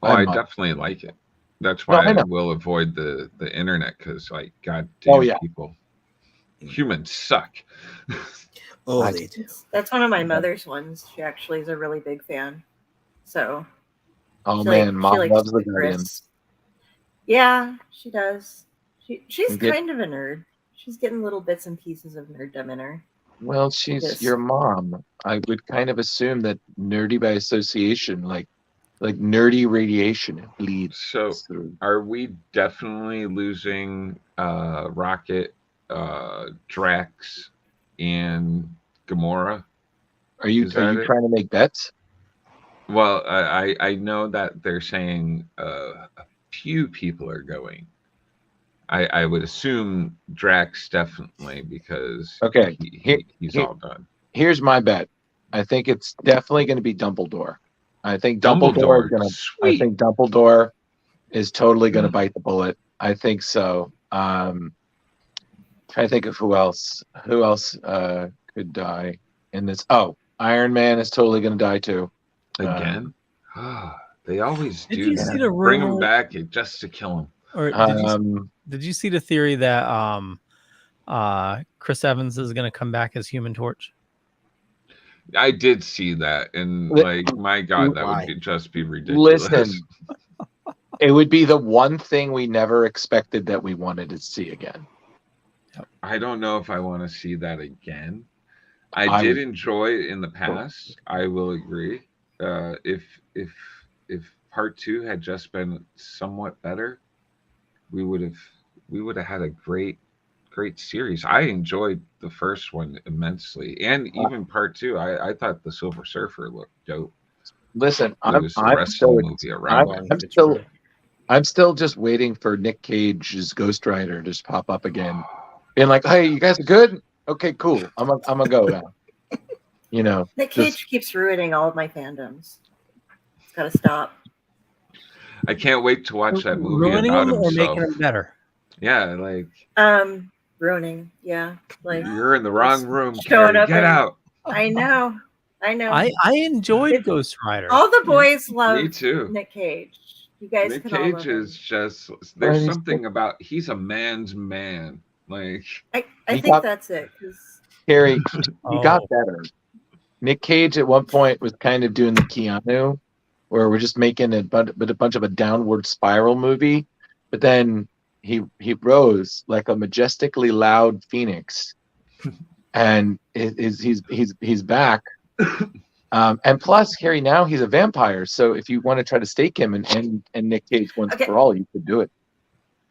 might. Definitely like it. That's No, why I I know. will avoid the internet because, like, goddamn yeah. people, humans suck. they do. That's one of my mother's ones. She actually is a really big fan. So Oh she man, Mom likes loves the Chris. Guardians. Yeah, she does. She's Get- kind of a nerd. She's getting little bits and pieces of nerddom in her. Well, she's Yes. your mom. I would kind of assume that nerdy by association, like nerdy radiation, bleeds So, through. are we definitely losing Rocket, Drax, and Gamora? Are you Is that it? trying to make bets? Well, I know that they're saying a few people are going. I would assume Drax definitely because Okay, he's here- all done. Here's my bet. I think it's definitely going to be Dumbledore. I think Dumbledore is going to. I Sweet. think Dumbledore is totally going to bite the bullet. I think so. Trying to think of who else. Who else could die in this? Oh, Iron Man is totally going to die too. Again? They always Did do you that. see the Bring him rumor- back just to kill him. Or did you see the theory that Chris Evans is going to come back as Human Torch? I did see that, and my God, that would just be ridiculous. Listen, it would be the one thing we never expected that we wanted to see again. I don't know if I want to see that again. I did enjoy it in the past. I will agree. If part 2 had just been somewhat better, we would have had a great series. I enjoyed the first one immensely, and even part 2. I thought the Silver Surfer looked dope. Listen, I'm still just waiting for Nick Cage's Ghost Rider to just pop up again, being like, "Hey, you guys are good? Okay, cool. I'm gonna go now." You know, Nick Cage keeps ruining all of my fandoms. It's got to stop. I can't wait to watch that movie Ruining about them or himself. making them better? Yeah, like ruining. Yeah, like you're in the wrong room. Showing Carrie. up Get and- out. I know. I enjoyed Ghost Rider. All the boys love Me too. Nick Cage. You guys Nick can all love Cage him. is just there's something about he's a man's man. Like I think that's it. 'Cause Carrie, he got better. Nick Cage at one point was kind of doing the Keanu, where we're just making a bunch of a downward spiral movie, but then he rose like a majestically loud phoenix, and he's back. And plus, Carrie, now he's a vampire. So if you want to try to stake him and Nick Cage once for all, you could do it.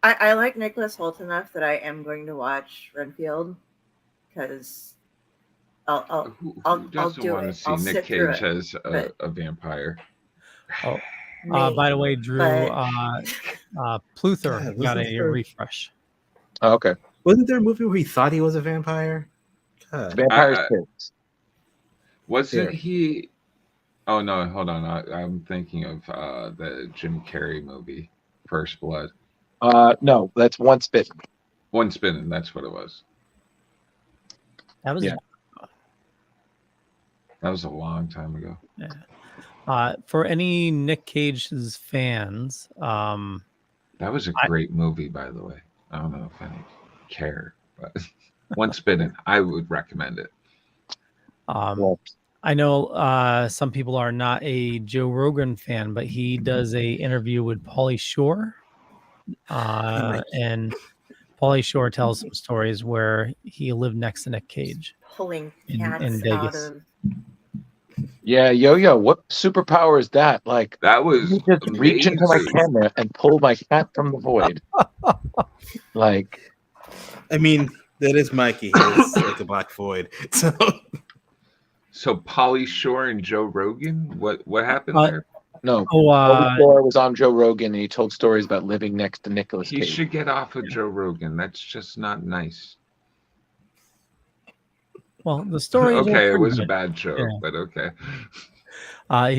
I like Nicholas Hoult enough that I am going to watch Renfield because I'll doesn't do want to it. see I'll Nick sit through Cage it, as but- a vampire? Oh, Me, by the way, Drew, but- Pluthor God, got wasn't a there- refresh. Oh, okay. Wasn't there a movie where he thought he was a vampire? God. Vampire's Kids. Wasn't Here. he? Oh no, hold on. I'm thinking of the Jim Carrey movie, First Blood. No, that's Once Bitten. One Spinning. That's what it was. That was Yeah. That was a long time ago. For any Nick Cage's fans. That was a great movie, by the way. I don't know if any care, but One Spinning. I would recommend it. I know some people are not a Joe Rogan fan, but he does a interview with Pauly Shore, and Pauly Shore tells some stories where he lived next to Nick Cage pulling in cats out Vegas. of Yeah, Yo-Yo, what superpower is that? Like, That was you just reach into my amazing. camera and pull my cat from the void. Like, I mean, that is Mikey. He's like a black void. So So Pauly Shore and Joe Rogan, what happened Uh, there? no. Oh, Thor was on Joe Rogan and he told stories about living next to Nicolas He Cage. should get off of Joe Rogan. That's just not nice. well, the story. Okay, it was a bad joke, Yeah. but okay.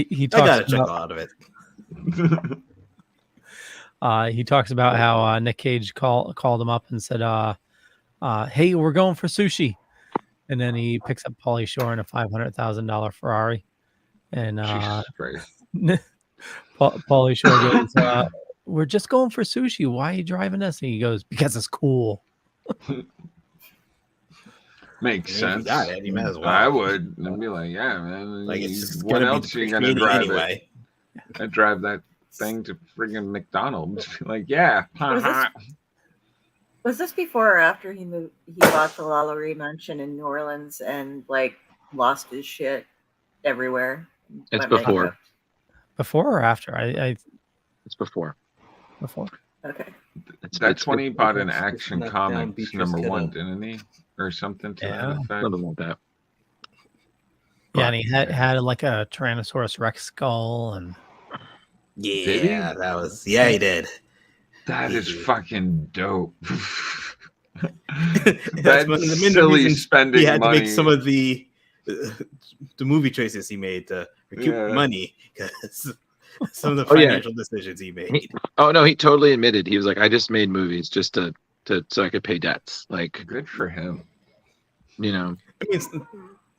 He I talks got a chuckle about out of it. he talks about how Nick Cage called him up and said, "Hey, we're going for sushi," and then he picks up Pauly Shore in a $500,000 Ferrari, and Jesus Christ. Pauly Shore goes, "We're just going for sushi. Why are you driving us?" And he goes, "Because it's cool." Makes I mean, if you sense. got it, you might as well. I would. And be like, yeah, man. Like, it's just what gonna else be are you gonna community drive anyway. it? I drive that thing to friggin' McDonald's. Like, yeah. Was this before or after he bought the LaLaurie mansion in New Orleans and like lost his shit everywhere? It's Went before. bankrupt? Before or after? It's before. Before. Okay. That's when he bought an Action Knocked down Comics Beatrice #1, Kiddo. didn't he? Or something to Yeah. that effect. Something like that. Yeah, and he had like a Tyrannosaurus Rex skull, and Did he? Yeah, that was. Yeah, he did. That is fucking dope. That's That's one of the main silly reasons spending he had money. to make some of the movie choices he made to recoup Yeah. money because some of the Oh, yeah. financial decisions he made. Oh no, he totally admitted. He was like, I just made movies just to so I could pay debts. Like, Good for him. you know. I mean, it's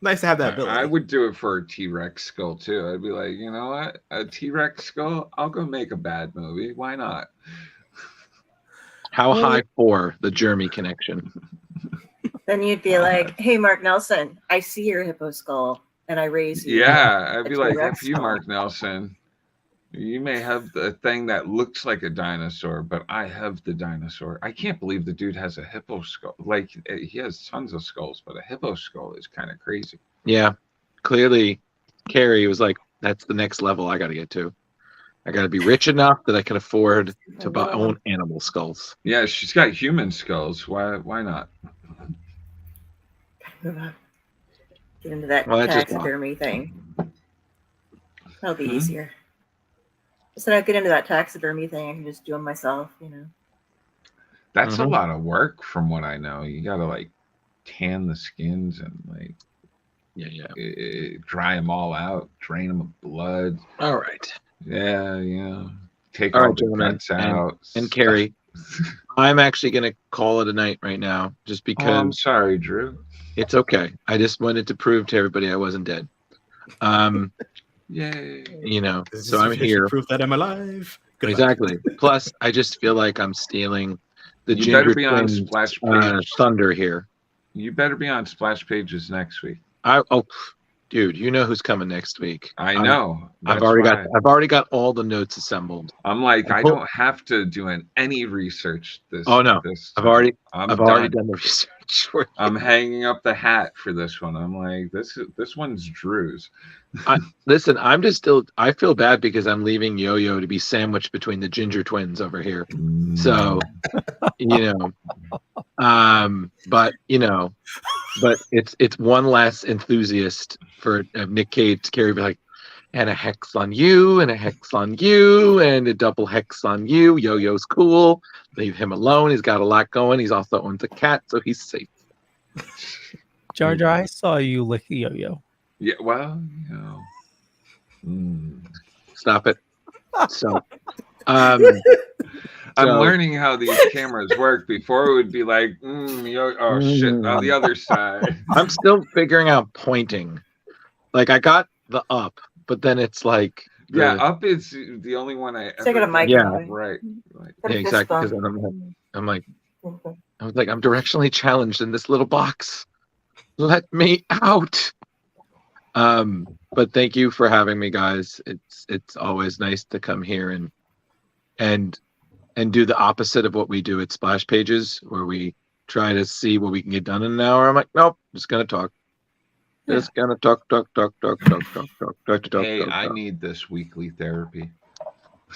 nice to have that ability. I would do it for a T-Rex skull too. I'd be like, you know what? A T-Rex skull, I'll go make a bad movie. Why not? How high for the Jeremy connection? Then you'd be like, "Hey, Mark Nelson, I see your hippo skull, and I raise you." Yeah, I'd be a like, T-Rex if you, skull. Mark Nelson, you may have the thing that looks like a dinosaur, but I have the dinosaur. I can't believe the dude has a hippo skull. Like, he has tons of skulls, but a hippo skull is kind of crazy. Yeah. Clearly, Carrie was like, that's the next level I got to get to. I got to be rich enough that I can afford to own animal skulls. Yeah, she's got human skulls. Why not? Move on. Get into that Well, that's just taxidermy thing. That'll be Hmm? easier. So I get into that taxidermy thing. I can just do them myself, That's a Mhm. lot of work from what I know. You got to like tan the skins and like Yeah. dry them all out, drain them of blood. All right. Yeah. Take All all right, the gentlemen, guts out. And Carrie, I'm actually going to call it a night right now just Oh, I'm because sorry, Drew. it's okay. I just wanted to prove to everybody I wasn't dead. Yay. You know, This so is I'm sufficient here. Proof that I'm alive. Good luck. Exactly. Plus, I just feel like I'm stealing the You better Ginger be on Twins, Splash Pages. thunder here. You better be on Splash Pages next week. Dude, you know who's coming next week. I know. I've That's already got all the notes assembled. I'm like, I Well- don't have to do any research this. Oh, no. This I've time. already done. done the research for you. I'm hanging up the hat for this one. I'm like, this one's Drew's. Listen, I feel bad because I'm leaving Yo-Yo to be sandwiched between the Ginger Twins over here. So, you know, but it's one less enthusiast for Nick Cage to carry, like, and a hex on you, and a hex on you, and a double hex on you. Yo-Yo's cool. Leave him alone. He's got a lot going. He's also owns a cat, so he's safe. Jar Jar, I saw you lick a yo-yo. Yeah, well, you know. Stop it. So, I'm So- learning how these cameras work. Before it would be like, shit, on the other side. I'm still figuring out pointing. Like, I got the up, but then it's like, Yeah, up is the only one I So I got a ever mic. did Yeah. right. Like, Put a yeah, fist exactly. bump. Because I was like, I'm directionally challenged in this little box. Let me out. But thank you for having me, guys. It's always nice to come here and do the opposite of what we do at Splash Pages, where we try to see what we can get done in an hour. I'm like, nope, just gonna talk. Just kind of talk. Hey, I need this weekly therapy. I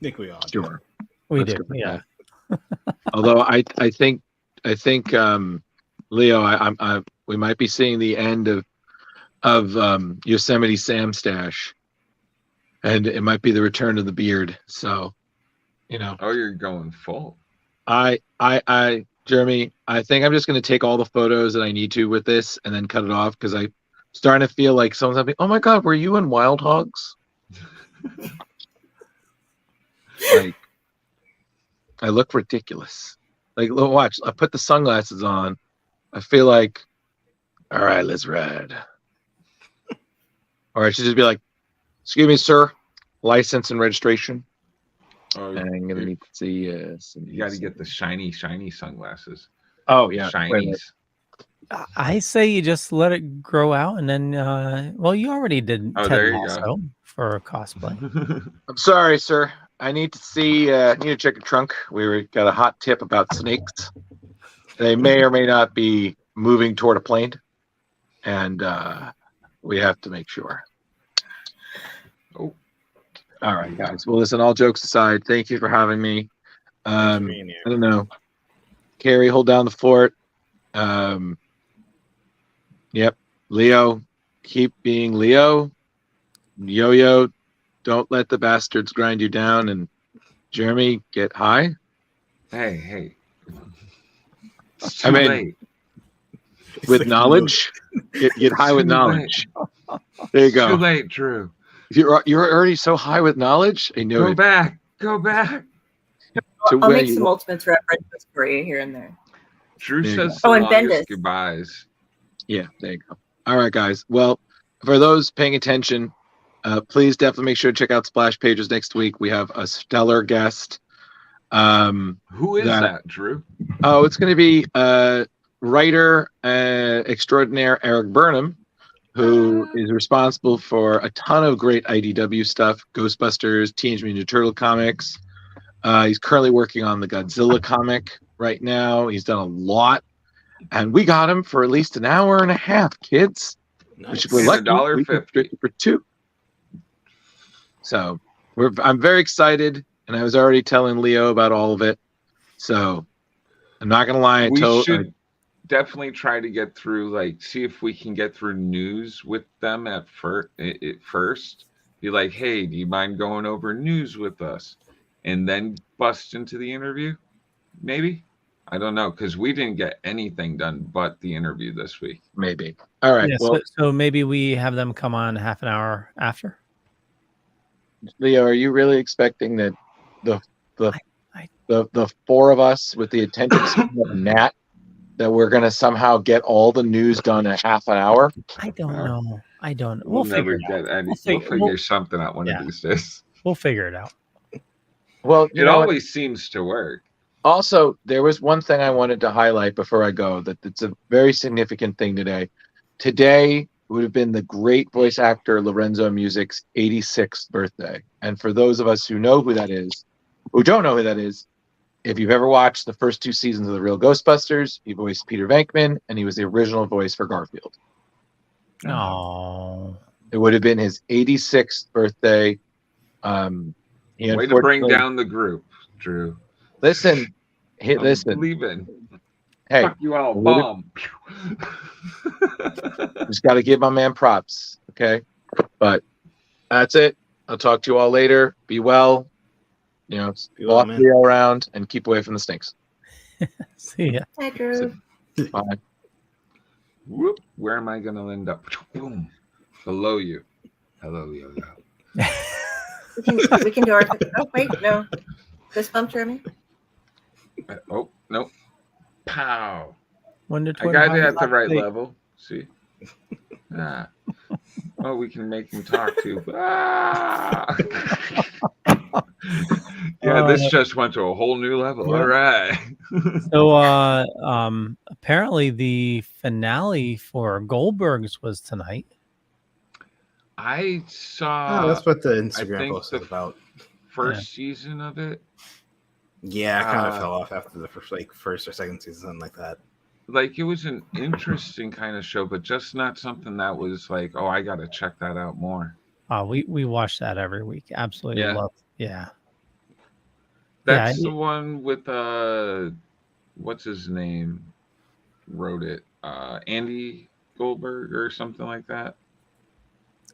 think we all do. Sure. We Let's did. go with Yeah. that. Although I think Leo, we might be seeing the end of Yosemite Sam Stash, and it might be the return of the beard. So, Oh, you're going full. Jeremy, I think I'm just going to take all the photos that I need to with this and then cut it off because I'm starting to feel like someone's like, oh my God, were you in Wild Hogs? Like, I look ridiculous. Like, watch, I put the sunglasses on. I feel like, all right, let's ride. Or I should just be like, excuse me, sir, license and registration. Oh, And I'm going to need to see. you got to get the shiny sunglasses. Oh, yeah. Shinies. I say you just let it grow out, and then, you already did Oh, Ted there you Lasso for cosplay. I'm sorry, sir. I need to see. Need to check your trunk. Got a hot tip about snakes. They may or may not be moving toward a plane, and we have to make sure. Oh, all right, guys. Well, listen. All jokes aside, thank you for having me. I don't know, Carrie, hold down the fort. Yep, Leo, keep being Leo. Yo-yo, don't let the bastards grind you down. And Jeremy, get high. hey. It's I too mean, late. with knowledge, get high with Too knowledge. There you It's too go. late, Drew. You're already so high with knowledge. I know Go it. back. Go back. To I'll where make you- some Ultimates references for you here and there. Drew There you says go. the Oh, and longest Bendis. goodbyes. Yeah, there you go. All right, guys. Well, for those paying attention, please definitely make sure to check out Splash Pages next week. We have a stellar guest. Who is that, Drew? Oh, it's going to be writer extraordinaire Eric Burnham, who is responsible for a ton of great IDW stuff, Ghostbusters, Teenage Mutant Ninja Turtle comics. He's currently working on the Godzilla comic right now. He's done a lot. And we got him for at least an hour and a half, kids. Which if we're And lucky, we can $1.50. stretch it for $2. So I'm very excited, and I was already telling Leo about all of it. So I'm not gonna lie. We should definitely try to get through, see if we can get through news with them at first. Be like, hey, do you mind going over news with us? And then bust into the interview? Maybe? I don't know, because we didn't get anything done but the interview this week. maybe. All right. Yeah, Well, so maybe we have them come on half an hour after. Leo, are you really expecting that the I- four of us with the attention span of Nat, that we're gonna somehow get all the news done in half an hour? I don't know. We'll figure never it out. get any. We'll We'll figure- figure something out one yeah. of these days. We'll figure it out. Well, It always seems to work. Also, there was one thing I wanted to highlight before I go, that it's a very significant thing today. Today would have been the great voice actor Lorenzo Music's 86th birthday. And for those of us who know who that is, who don't know who that is, if you've ever watched the first 2 seasons of The Real Ghostbusters, he voiced Peter Venkman, and he was the original voice for Garfield. No. It would have been his 86th birthday. He Way to bring unfortunately- down the group, Drew. Listen, I'm listen. leaving. Hey, Fuck you all, would it- bomb. just got to give my man props. Okay. But that's it. I'll talk to you all later. Be well. Be well, Walk man. Leo around and keep away from the snakes. See ya. Hi, Drew. Bye. Whoop. Where am I going to end up? Boom. Below you. Hello, yo-yo. We can do our. Oh, wait, no. Fist bump, Jeremy? Oh, nope. Pow. Wonder I got it at the right Wait. level. See? Ah. Oh, we can make him talk too. Ah. Yeah, this just went to a whole new level. Yeah. All right. So apparently the finale for Goldberg's was tonight. I saw that's what the I Instagram think post the is about. first season of it. Yeah, I kind of Uh, fell off after the first or second season, something like that. like it was an interesting kind of show, but just not something that was like, oh, I got to check that out more. We watch that every week. Absolutely Yeah. love. Yeah. That's Yeah. the one with what's his name? Wrote it. Andy Goldberg or something like that.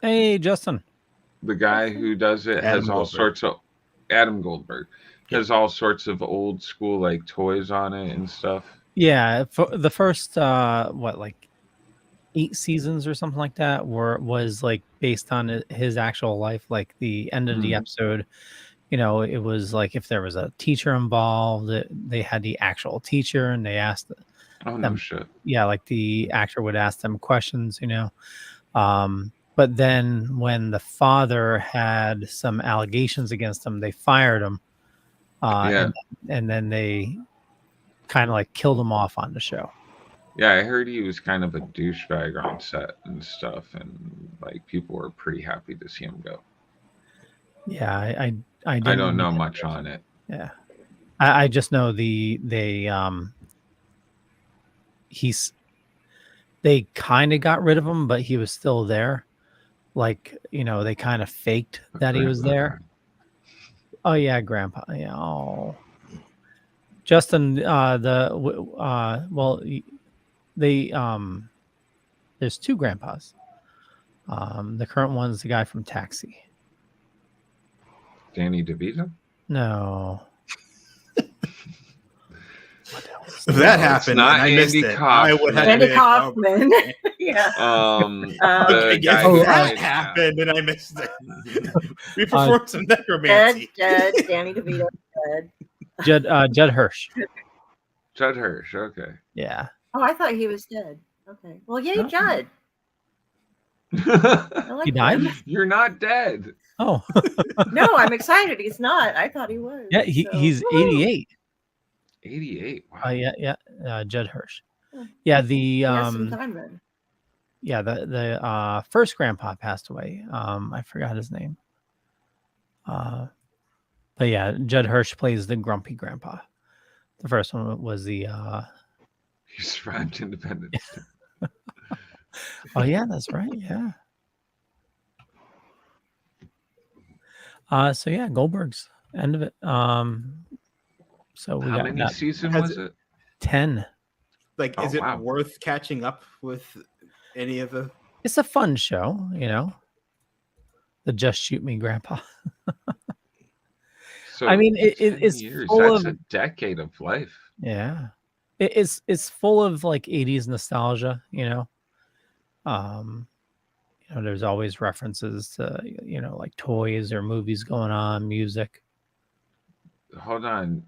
Hey, Justin. The guy who does it Adam has all Goldberg. sorts of Adam Goldberg has all sorts of old school like toys on it and stuff. Yeah, for the first like 8 seasons or something like that was like based on his actual life. Like the end of the episode, you know, it was like if there was a teacher involved, they had the actual teacher and they asked Oh no them, shit. yeah, like the actor would ask them questions, you know. But then when the father had some allegations against him, they fired him. And then they kind of like killed him off on the show. Yeah, I heard he was kind of a douchebag on set and stuff, and like people were pretty happy to see him go. Yeah, I don't know much on it. Yeah, I just know they kind of got rid of him, but he was still there. Like, you know, they kind of faked that he was there. Oh yeah, Grandpa. Yeah. Oh, Justin. There's 2 grandpas. The current one's the guy from Taxi. Danny DeVito? No. If that happened, not and I missed Andy it, Kaufman. I would have Andy been, Kaufman. Yeah. The I guess guy who that played- happened, and I missed it. We performed some necromancy. Dead. Danny DeVito dead. Judd Hirsch. Judd Hirsch. Okay. Yeah. Oh, I thought he was dead. Okay. Well, yay, No. Judd. I like He died? him. You're not dead. Oh. No, I'm excited. He's not. I thought he was. Yeah, so- he's Woo! 88. 88. Wow. Yeah. Judd Hirsch. Yeah, the He has some time then. yeah, the first grandpa passed away. I forgot his name. But yeah, Judd Hirsch plays the grumpy grandpa. The first one was the He survived Independence Day. oh yeah, that's right. Yeah. So yeah, Goldberg's end of it. So we How got many that seasons Has was it? 10. Like, Oh, is it wow. worth catching up with any of the? It's a fun show, you know. The Just Shoot Me Grandpa. So I mean, 10 it's years. full That's of a decade of life. yeah. It's full of like 80s nostalgia, you know. You know, there's always references to, you know, like toys or movies going on, music. Hold on.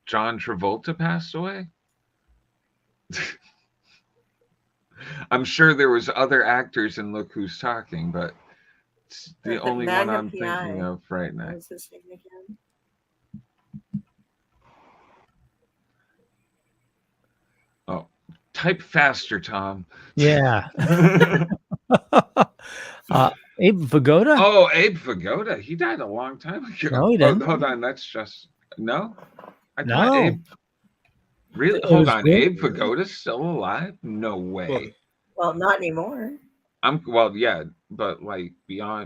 John Travolta passed away? I'm sure there was other actors in Look Who's Talking, but it's the only one Magnum I'm thinking PI. of right now. What was his name again? Oh, type faster, Tom. Yeah. Abe Vigoda? Oh, Abe Vigoda. He died a long time ago. No, he didn't. Oh, hold on. That's just no. I No. thought Abe. Really? It Hold was on. really- Abe Vigoda's still alive? No way. Well, not anymore. Yeah, but like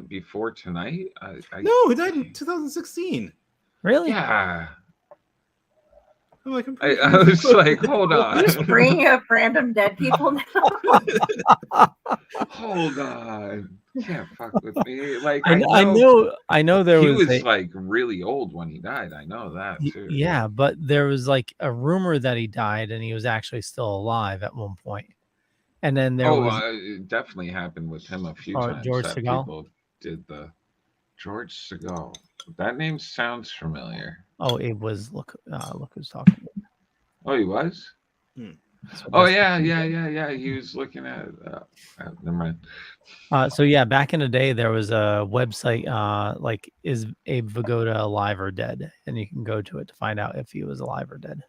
before tonight. I No, he died in 2016. Really? Yeah. I'm like, I was like, hold on. Just bringing up random dead people now. Hold on. You can't fuck with me. Like I know there he was was like really old when he died. I know that too. yeah, but there was like a rumor that he died and he was actually still alive at one point. And then there was it definitely happened with him a few Oh, times. George that Segal? People did the George Segal. That name sounds familiar. Abe was look who's talking. Oh, he was. Hmm. So Oh that's- yeah. He was looking at. Never mind. So yeah, back in the day, there was a website like is Abe Vigoda alive or dead, and you can go to it to find out if he was alive or dead.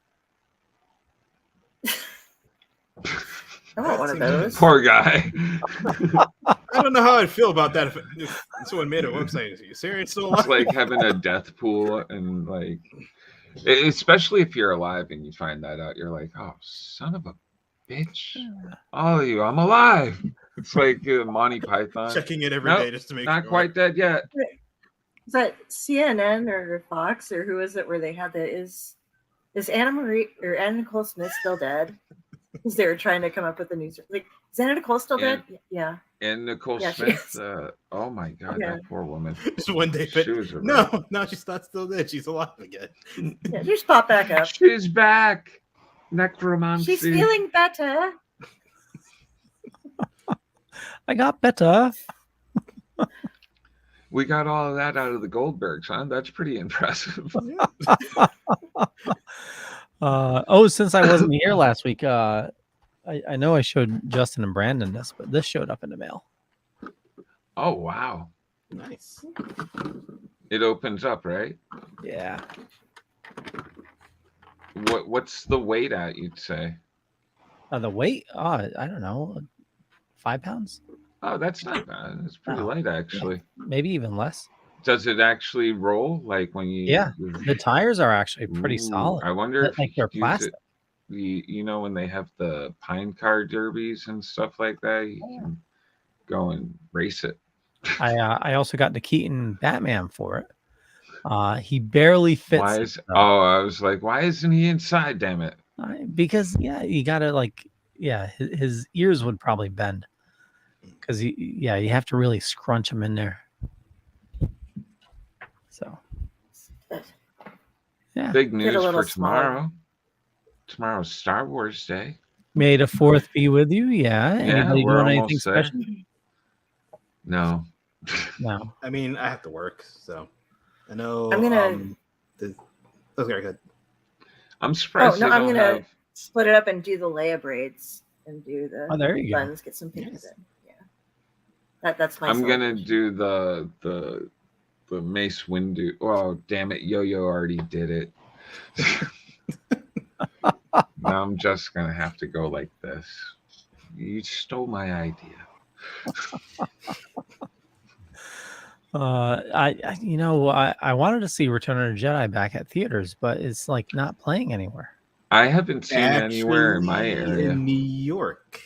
I want one of those. Poor guy. I don't know how I'd feel about that if someone made a website. Are you serious? Still It's alive? like having a death pool, and like, especially if you're alive and you find that out, you're like, oh, son of a bitch. All of you, I'm alive. It's like Monty Python. Checking it every Nope, day just to make not sure. quite dead yet. Is that CNN or Fox or who is it where they had the is Anna Marie or Anna Nicole Smith still dead? Because they were trying to come up with a news like is Anna Nicole still dead? Yeah. And Nicole Yeah, she Smith. is. Oh my God, Yeah. that poor woman. Just one day. She was a No, she's not still dead. She's alive again. Yeah, just pop back up. She's back. Necromancy. She's feeling better. I got better. We got all of that out of the Goldbergs, huh? That's pretty impressive. Since I wasn't here last week, I know I showed Justin and Brandon this, but this showed up in the mail. Oh wow. Nice. It opens up, right? Yeah. What's the weight at, you'd say? The weight? I don't know, 5 pounds, Oh, that's not bad. It's pretty light, actually. maybe even less. Does it actually roll like when you? Yeah, the tires are actually pretty Ooh, solid. I wonder if Like you they're could use plastic. it. You know when they have the pine car derbies and stuff like that, you can go and race it. I also got the Keaton Batman for it. He barely fits. Why it, is? though. Oh, I was like, why isn't he inside? Damn it! Because you gotta his ears would probably bend because you have to really scrunch him in there. So yeah, Big Get a news little for smaller. tomorrow. Tomorrow's Star Wars Day. May the 4th be with you. Yeah. Anybody we're doing anything almost there. special? No. No. I mean, I have to work, so I know. I'm gonna- Okay, good. I'm surprised. no, they I'm don't gonna have- split it up and do the Leia braids and do the Oh, there you go. buns, get some pictures in. Yeah. That's my I'm gonna celebration. do the Mace Windu. Oh, damn it! Yo-Yo already did it. Now I'm just gonna have to go like this. You stole my idea. I wanted to see Return of the Jedi back at theaters, but it's like not playing anywhere. I haven't seen it anywhere in my Actually, area. in New York,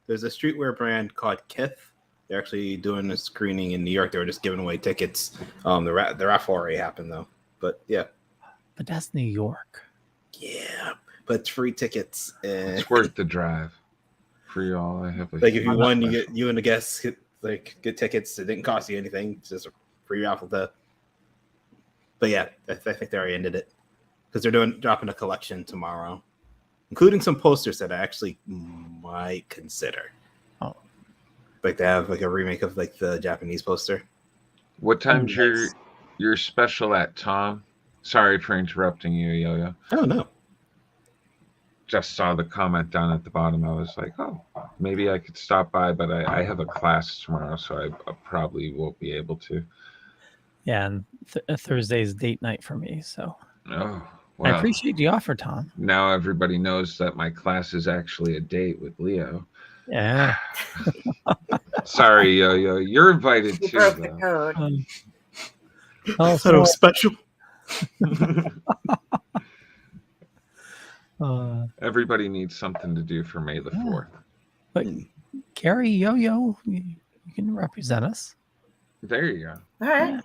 there's a streetwear brand called Kith. They're actually doing a screening in New York. They were just giving away tickets. The raffle already happened though. But yeah, But that's New York. yeah, but it's free tickets. And It's worth the drive for y'all. I have a like if you huge won, you special. get you and the guests get tickets. It didn't cost you anything. It's just a free raffle. But yeah, I think they already ended it because they're dropping a collection tomorrow, including some posters that I actually might consider. Oh. Like they have like a remake of like the Japanese poster. What time's Nice. your special at, Tom? Sorry for interrupting you, Yo-Yo. Oh no. Just saw the comment down at the bottom. I was like, oh, maybe I could stop by, but I have a class tomorrow, so I probably won't be able to. Yeah, and Thursday's date night for me. So Oh, I well, appreciate the offer, Tom. now everybody knows that my class is actually a date with Leo. Yeah. Sorry, Yo-Yo. You're invited You too, broke the though. code. Tell I us thought it more. was special. Everybody needs something to do for May the 4th. But Gary Yo-Yo, you can represent us. There you go. All right.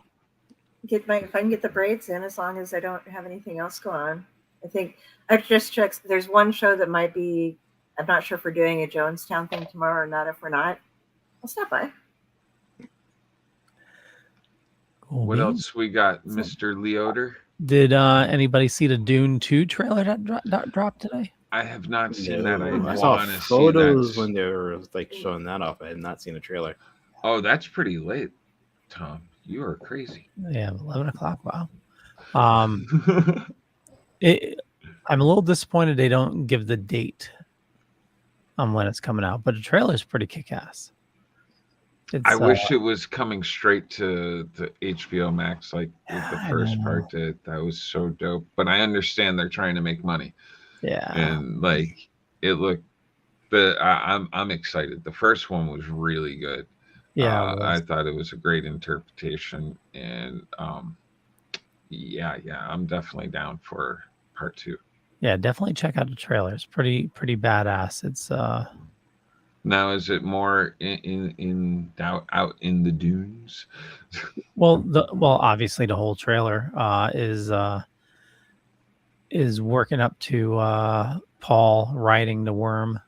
Yeah. If I can get the braids in, as long as I don't have anything else going on. I think I just checked. There's one show that might be. I'm not sure if we're doing a Jonestown thing tomorrow or not. If we're not, I'll stop by. Cool What beans. else we got, Mr. Leoder? Did anybody see the Dune 2 trailer that dropped today? I have not seen that. I saw want to see photos that. when they were like showing that off. I had not seen a trailer. Oh, that's pretty late, Tom. You are crazy. Yeah, 11 o'clock. Wow. I'm a little disappointed they don't give the date on when it's coming out, but the trailer is pretty kick-ass. I wish it was coming straight to HBO Max like Yeah, the I first know. part did. That was so dope. But I understand they're trying to make money, Yeah. and like it looked. I'm excited. The first one was really good. Yeah. it I was. thought it was a great interpretation, and yeah, I'm definitely down for part 2. Yeah, definitely check out the trailer. It's pretty badass. It's Now, is it more in out in the dunes? well obviously the whole trailer is working up to Paul riding the worm.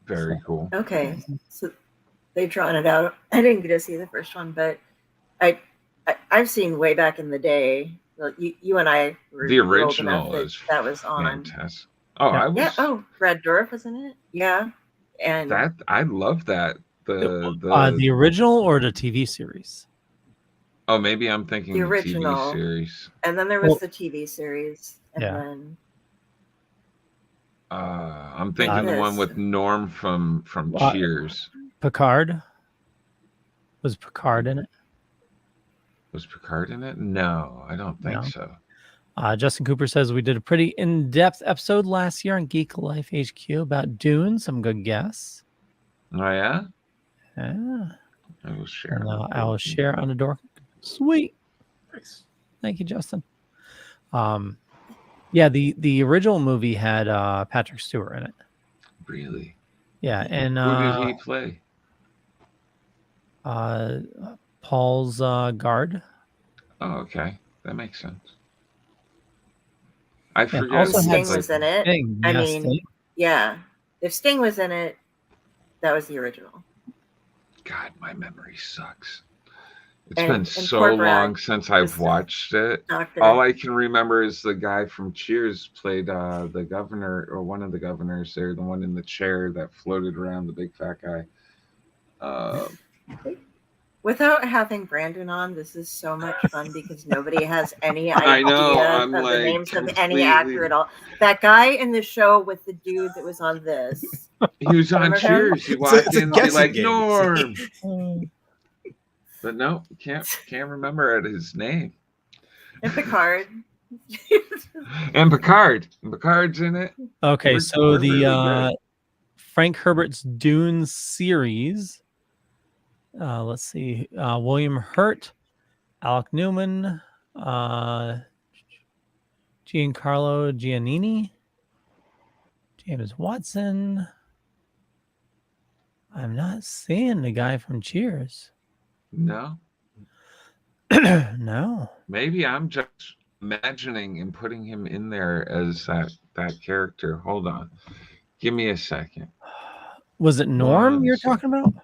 Very cool. Okay, so they've drawn it out. I didn't get to see the first one, but I've seen way back in the day. Well, you and I were The old enough original that is that was on. fantastic. Oh, Yeah. I was Yeah. Oh, Brad Dourif was in it. Yeah, and that. I love that. The original or the TV series? Oh, maybe I'm thinking the the original, TV series. and then there was Well, the TV series, and yeah. then I'm thinking the one this. with Norm from Uh, Cheers. Picard? Was Picard in it? Was Picard in it? No, I don't think No. so. Justin Cooper says we did a pretty in-depth episode last year on Geek Life HQ about Dune. Some good guess. Oh yeah, Yeah. I will share. And, I will share on the door. Sweet. Nice. Thank you, Justin. Yeah, the original movie had Patrick Stewart in it. Really? Yeah, and Who did he play? Paul's guard. Oh, okay, that makes sense. I Yeah, forget. also Sting had was in it. Sting. I Yeah, mean, Sting. yeah, if Sting was in it, that was the original. God, my memory sucks. It's And- been and so Court Bragg long since I've was the watched it. Doctor. All I can remember is the guy from Cheers played the governor or one of the governors there, the one in the chair that floated around, the big fat guy. Without having Brandon on, this is so much fun because nobody has any I idea know, I'm of the like names of any completely- actor at all. That guy in the show with the dude that was on this. He was on Remember him? Cheers. You walk It's a in and be guessing like, game. Norm. But no, can't remember his name. And Picard. And Picard's in it. Okay, We're- so we're the really good. Frank Herbert's Dune series. Let's see. William Hurt, Alec Newman, Giancarlo Giannini, James Watson. I'm not seeing the guy from Cheers. No, No. maybe I'm just imagining and putting him in there as that character. Hold on, give me a second. Was it Norm you're One talking about?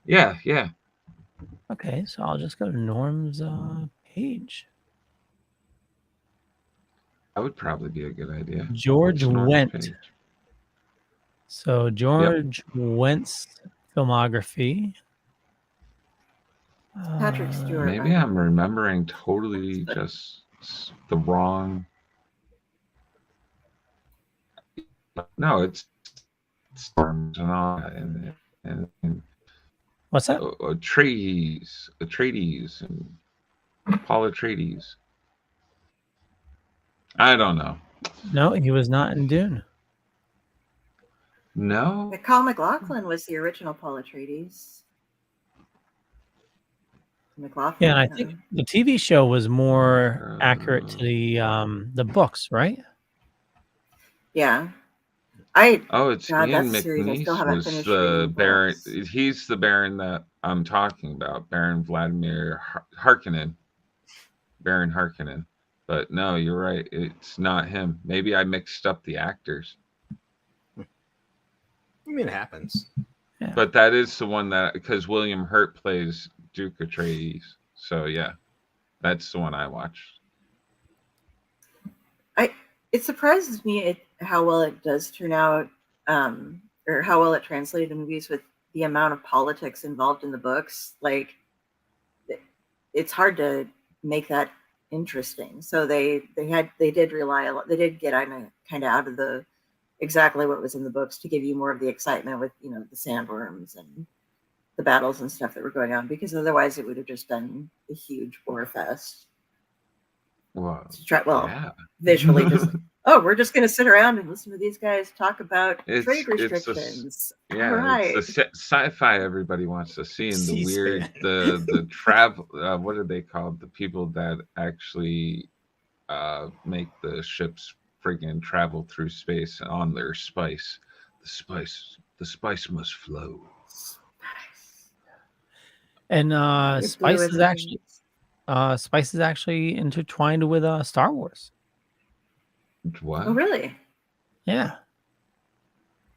Yeah. Okay, so I'll just go to Norm's page. That would probably be a good idea. George What's Norm's Wendt. page? So George Wendt's filmography. Patrick Stewart. Maybe I'm remembering totally just the wrong. No, it's Storms and all that, and What's that? Atreides, and Paul Atreides. I don't know. No, he was not in Dune. No, Paul McLaughlin was the original Paul Atreides. McLaughlin. Yeah, and I think the TV show was more accurate to the books, right? Yeah. it's God, Ian that's a series I still McNeice haven't was finished the reading Baron. books. He's the Baron that I'm talking about, Baron Vladimir Harkonnen. Baron Harkonnen. But no, you're right. It's not him. Maybe I mixed up the actors. I mean, it happens. But that is the one that, because William Hurt plays Duke Atreides. So yeah, that's the one I watched. It surprises me how well it does turn out, or how well it translated to movies with the amount of politics involved in the books. Like, it's hard to make that interesting. So they did rely a lot. They did get kind of out of the exactly what was in the books to give you more of the excitement with the sandworms and the battles and stuff that were going on, because otherwise it would have just been a huge war fest. Well, Yeah. Visually just we're just going to sit around and listen to these guys talk about trade restrictions. Yeah, all right. it's the sci-fi everybody wants to see, and the weird, C-SPAN. the travel. What are they called? The people that actually make the ships friggin' travel through space on their spice. The spice must flow. And It blew his mind. Spice is actually intertwined with Star Wars. What? Oh, really? Yeah.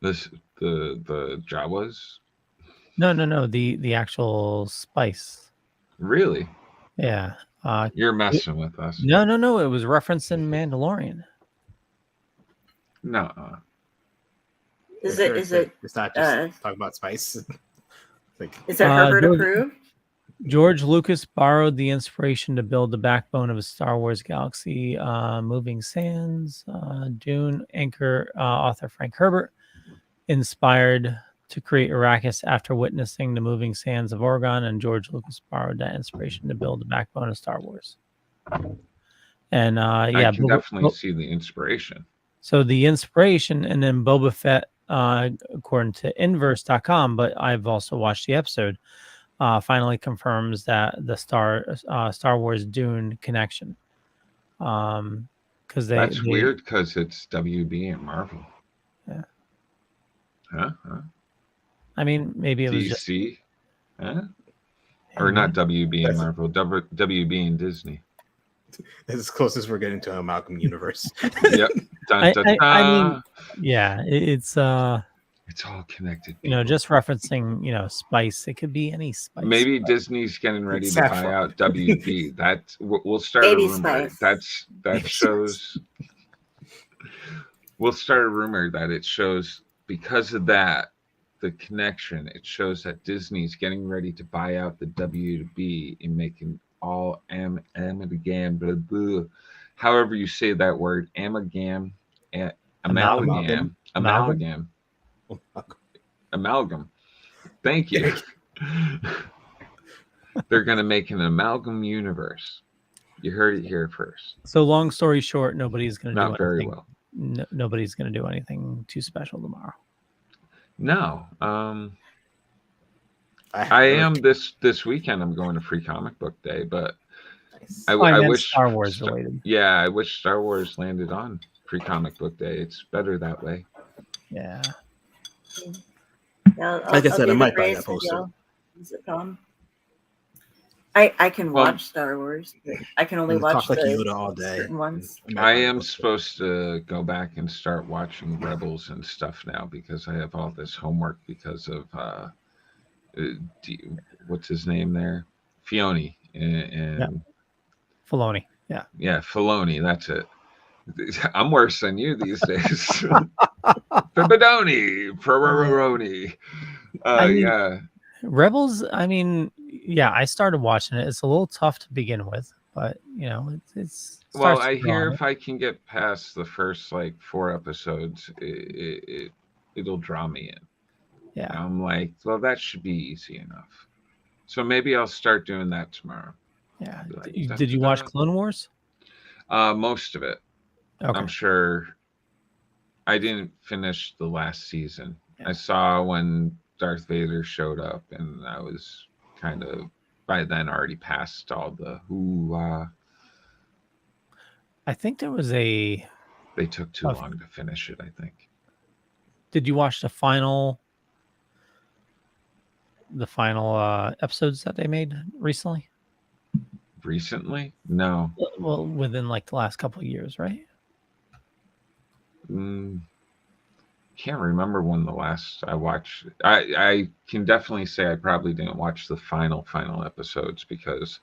This the Jawas? No. The actual Spice. Really? Yeah. You're messing with us. No. It was referenced in Mandalorian. No. Is Sure, it It's not just talking about spice. Like, is it Herbert George- approved? George Lucas borrowed the inspiration to build the backbone of his Star Wars galaxy. Moving Sands, Dune, anchor author Frank Herbert inspired to create Arrakis after witnessing the moving sands of Oregon, and George Lucas borrowed that inspiration to build the backbone of Star Wars. And I can definitely see the inspiration. So the inspiration, and then Boba Fett, according to inverse.com, but I've also watched the episode, finally confirms that the Star Wars Dune connection. Because That's weird because it's WB and Marvel. Yeah. Huh? I mean, maybe it was just DC? Huh? Or not WB and Marvel, WB and Disney. That's as close as we're getting to an amalgam universe. Yep. Dun, dun, I dun. mean, yeah, it's It's all connected. just referencing, spice. It could be any spice. Maybe Disney's getting ready It's to buy saffron. out WB. We'll start Baby a rumor. spice. That shows. We'll start a rumor that it shows, because of that, the connection. It shows that Disney's getting ready to buy out the WB and making all amalgam, blah, blah. However you say that word, amalgam. Thank you. They're going to make an amalgam universe. You heard it here first. So long story short, nobody's going to do Not very anything. well. Nobody's going to do anything too special tomorrow. No. I am this weekend. I'm going to Free Comic Book Day, but I meant wish Star Wars related. Yeah, I wish Star Wars landed on Free Comic Book Day. It's better that way. Yeah. Yeah, Like I said, be I the might buy praise that for poster. y'all. Is it Tom? I can Well, watch Star Wars, but I can only I'm watch talk like the Yoda all day. certain ones. I am supposed to go back and start watching Rebels and stuff now because I have all this homework because of what's his name there, Filoni and Filoni. Yeah. Filoni. That's it. I'm worse than you these days. Pibidoni, Ferraroni. Yeah. Rebels, I mean, yeah, I started watching it. It's a little tough to begin with, but it's Well, starts I to grow hear on if I can get past the first 4 episodes, it'll draw me in. Yeah. I'm like, well, that should be easy enough. So maybe I'll start doing that tomorrow. Yeah. Like, Did you watch Clone Wars? Most of it. Okay. I'm sure. I didn't finish the last season. Yeah. I saw when Darth Vader showed up, and I was kind of by then already past all the I think there was They took too long to finish it, I think. Did you watch the final episodes that they made recently? Recently? No. Well, within the last couple of years, right? Can't remember when the last I watched. I can definitely say I probably didn't watch the final episodes because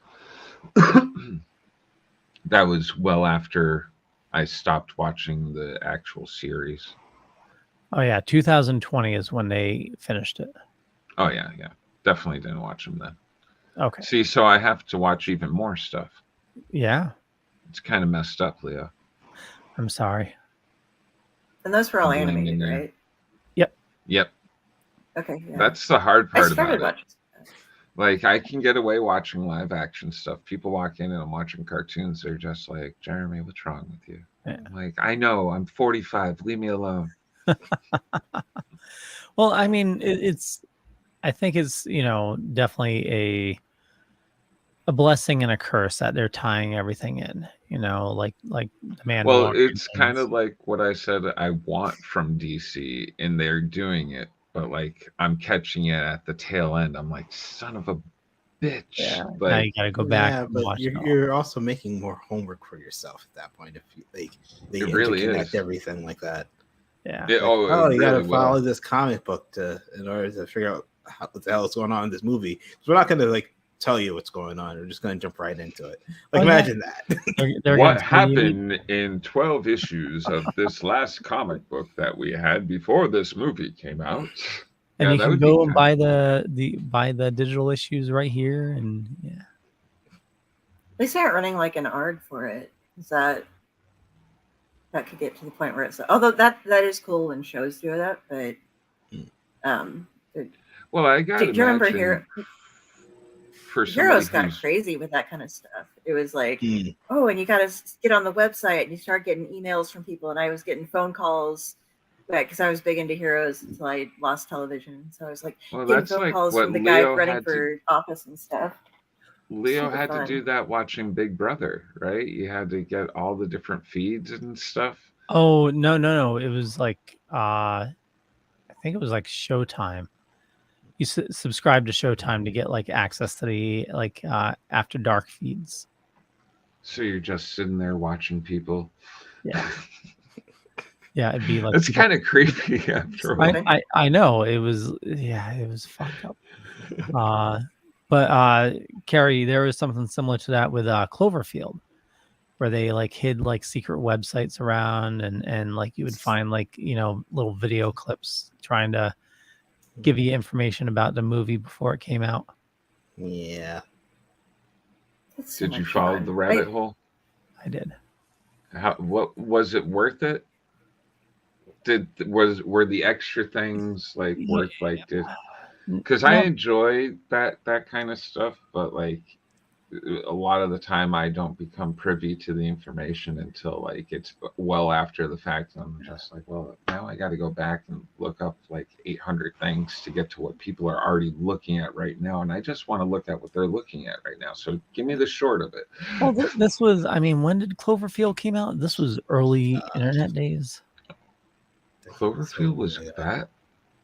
that was well after I stopped watching the actual series. Oh yeah, 2020 is when they finished it. Oh yeah, definitely didn't watch them then. Okay. See, so I have to watch even more stuff. Yeah. It's kind of messed up, Leo. I'm sorry. And those were all I'm blaming animated, you. right? Yep. Okay. Yeah. That's the hard I part started about it. watching. I can get away watching live action stuff. People walk in and I'm watching cartoons. They're just like, Jeremy, what's wrong with you? Yeah. I'm like, I know, I'm 45. Leave me alone. Well, I mean, I think it's definitely a blessing and a curse that they're tying everything in. Like the man. Well, it's kind of like what I said I want from DC, and they're doing it, but like I'm catching it at the tail end. I'm like, son of a bitch. Yeah. Now But you got to go back Yeah, and but watch it all. you're also making more homework for yourself at that point if you they It really interconnect is. everything like that. Yeah. it, Like, oh, it you got to really follow will. this comic book in order to figure out what the hell is going on in this movie. Because we're not going to like tell you what's going on. We're just going to jump right into it. Like, Oh, yeah. imagine that. They're What gonna tell you- happened in 12 issues of this last comic book that we had before this movie came out? And Yeah, you that can would go be and buy the digital issues right here, and yeah. At least they aren't running like an ARG for it. Is that could get to the point where it's, although that is cool when shows do that, but Well, I got do you remember imagine for somebody Heroes got who's crazy with that kind of stuff. It was like, Mm. oh, and you got to get on the website, and you start getting emails from people, and I was getting phone calls because I was big into Heroes until I lost television. So I was like well, getting that's phone like calls what from the guy Leo running had to for office and stuff. Leo Super had to fun. do that watching Big Brother, right? You had to get all the different feeds and stuff. Oh no! It was like I think it was like Showtime. You subscribe to Showtime to get like access to the like after dark feeds. So you're just sitting there watching people. Yeah. Yeah, it'd be like It's people- kind of creepy after a while. I know it was fucked up. But Carrie, there was something similar to that with Cloverfield, where they like hid like secret websites around, and like you would find like little video clips trying to give you information about the movie before it came out. Yeah. That's so Did you much follow fun. the rabbit hole? I did. What was it worth it? Were the extra things like worth like this? Because I enjoy that kind of stuff, but like a lot of the time I don't become privy to the information until like it's well after the fact. I'm just like, well, now I got to go back and look up like 800 things to get to what people are already looking at right now, and I just want to look at what they're looking at right now. So give me the short of it. Well, this was. I mean, when did Cloverfield came out? This was early internet days. Cloverfield was that?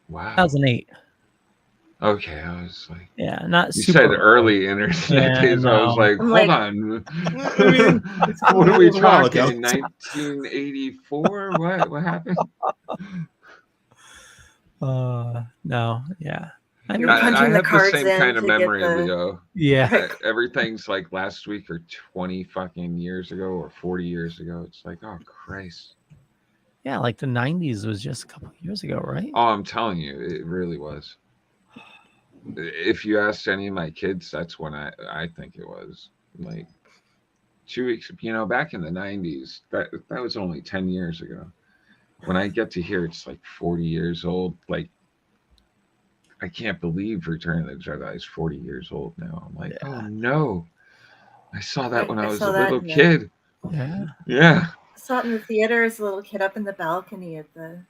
Wow. 2008. Okay, I was like, Yeah, not you super said early internet Yeah, days. I was no. like, I'm hold like- on. I mean, What are we it was a while ago. talking? 1984? What happened? No, yeah. I You're mean, punching I the have the cards same in kind of to get memory, the- Leo. yeah. Everything's like last week or 20 fucking years ago or 40 years ago. It's like, oh Christ. Yeah, like the 90s was just a couple of years ago, right? Oh, I'm telling you, it really was. If you asked any of my kids, that's when I think it was. Like 2 weeks, back in the 90s, that was only 10 years ago. When I get to hear it's like 40 years old, like I can't believe Return of the Jedi is 40 years old now. I'm like, oh no. I saw that when I was a little kid. Yeah. Yeah. I saw it in the theater as a little kid up in the balcony at the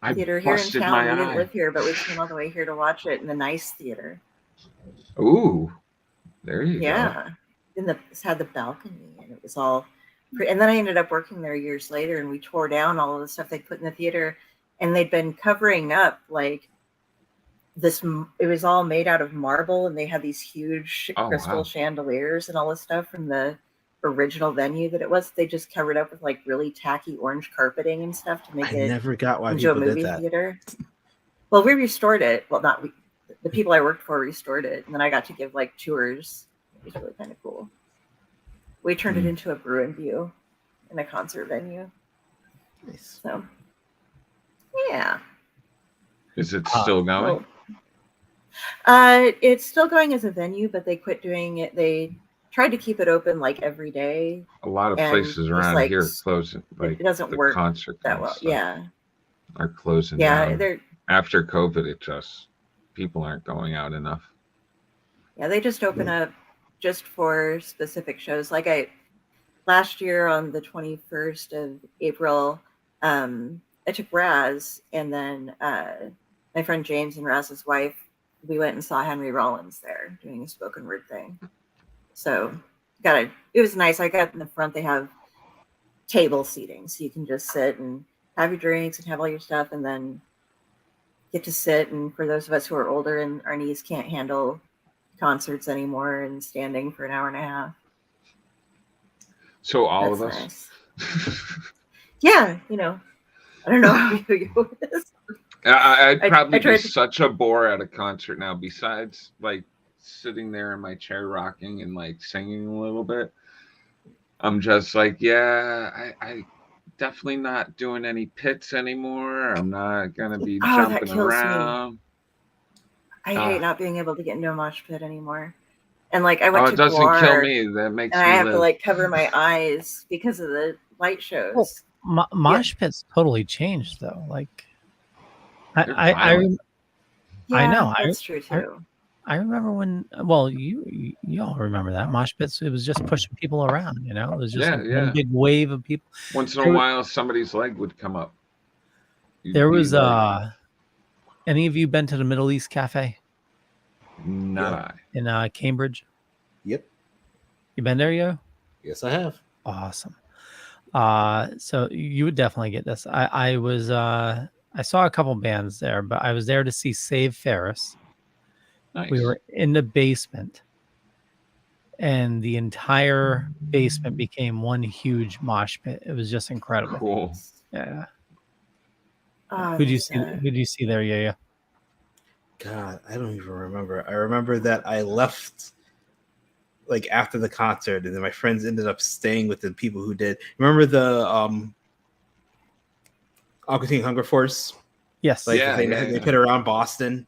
I theater here in busted town. my We didn't eye. live here, but we came all the way here to watch it in the nice theater. Ooh. There you go. Yeah, it had the balcony, and it was all. And then I ended up working there years later, and we tore down all of the stuff they put in the theater, and they'd been covering up like this. It was all made out of marble, and they had these huge crystal chandeliers and all this stuff from the original venue that it was. They just covered up with like really tacky orange carpeting and stuff to make I it never got why into a people did movie that. theater. Well, we restored it. Well, not we. The people I worked for restored it, and then I got to give like tours. It was really kind of cool. We turned it into a brew and view in a concert venue. Nice. So, yeah. Is it still going? It's still going as a venue, but they quit doing it. They tried to keep it open like every day. A lot of and places it's around like, here are closing. Like it doesn't the work concert that kind of well. stuff Yeah. are closing Yeah. down. They're After COVID, it just people aren't going out enough. Yeah, they just open up just for specific shows. Like last year on the 21st of April, I took Raz and then my friend James and Raz's wife, we went and saw Henry Rollins there doing a spoken word thing. So it was nice. I got in the front. They have table seating, so you can just sit and have your drinks and have all your stuff, and then get to sit. And for those of us who are older and our knees can't handle concerts anymore and standing for an hour and a half. So all That's of us. nice. Yeah, I don't know how you is. I'd probably I be tried to- such a bore at a concert now. Besides, like sitting there in my chair, rocking and like singing a little bit, I'm just like, yeah, I definitely not doing any pits anymore. I'm not gonna be that jumping kills me. around. I hate not being able to get into a mosh pit anymore. And like I went Oh, to it doesn't Guar, kill me. That makes and me I have live. to like cover my eyes because of the light shows. Mosh pits totally changed though. Like, They're I violent. know. That's true too. I remember when. Well, you all remember that mosh pits. It was just pushing people around. It was just one big wave of people. Once in a while, somebody's leg would come up. There was any of you been to the Middle East Cafe? Not in Cambridge. Yep. You been there, yo? Yes, I have. Awesome. So you would definitely get this. I was I saw a couple bands there, but I was there to see Save Ferris. Nice. We were in the basement, and the entire basement became one huge mosh pit. It was just incredible. Cool. Yeah. Oh, Who do you see there? Yeah. God, I don't even remember. I remember that I left like after the concert, and then my friends ended up staying with the people who did. Remember the Aqua Teen Hunger Force? Yes. Like they put around Boston.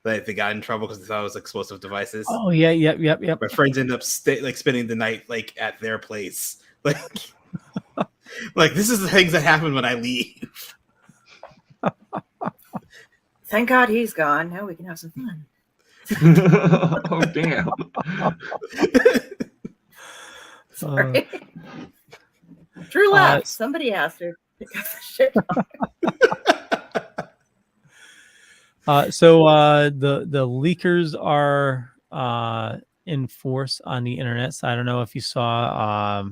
Like they got in trouble because they thought it was explosive devices. Oh yeah, yep. My friends ended up spending the night like at their place. Like, like this is the things that happen when I leave. Thank God he's gone. Now we can have some fun. Oh damn. Sorry. True laugh. Somebody asked her to cut the shit off. So the leakers are in force on the internet. So I don't know if you saw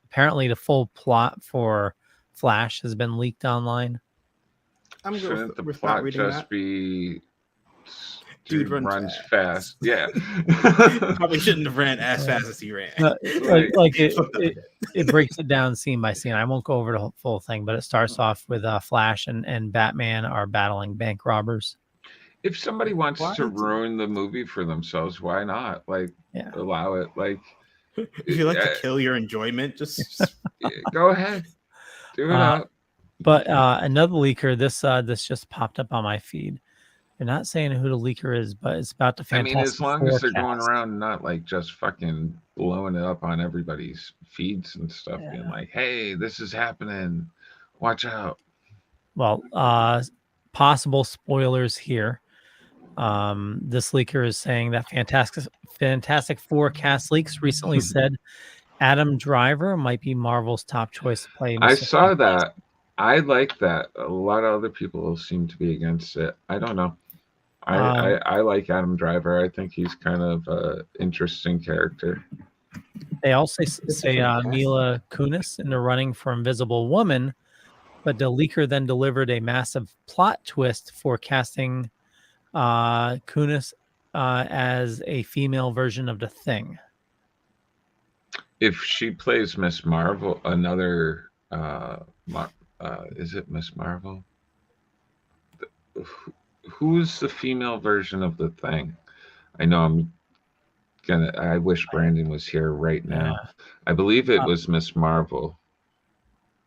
apparently the full plot for Flash has been leaked online. I'm Shouldn't the with plot not reading just that. Be Dude runs fast? Yeah. Probably shouldn't have ran as fast as he ran. It breaks it down scene by scene. I won't go over the full thing, but it starts off with Flash and Batman are battling bank robbers. If somebody wants to ruin the movie for themselves, why not? Like, allow it. Like, if you like to kill your enjoyment, just go ahead, do it up. But another leaker, this just popped up on my feed. They're not saying who the leaker is, but it's about the Fantastic I mean, as long as they're going Forecast. around, not like just fucking blowing it up on everybody's feeds and stuff, being like, "Hey, this is happening. Watch out." Well, possible spoilers here. This leaker is saying that Fantastic Forecast leaks recently said Adam Driver might be Marvel's top choice to play. I saw that. I like that. A lot of other people seem to be against it. I don't know. I like Adam Driver. I think he's kind of an interesting character. They also say Mila Kunis in the running for Invisible Woman, but the leaker then delivered a massive plot twist for casting Kunis as a female version of the Thing. If she plays Miss Marvel, another is it Miss Marvel? Who's the female version of the Thing? I know I wish Brandon was here right now. I believe it was Miss Marvel.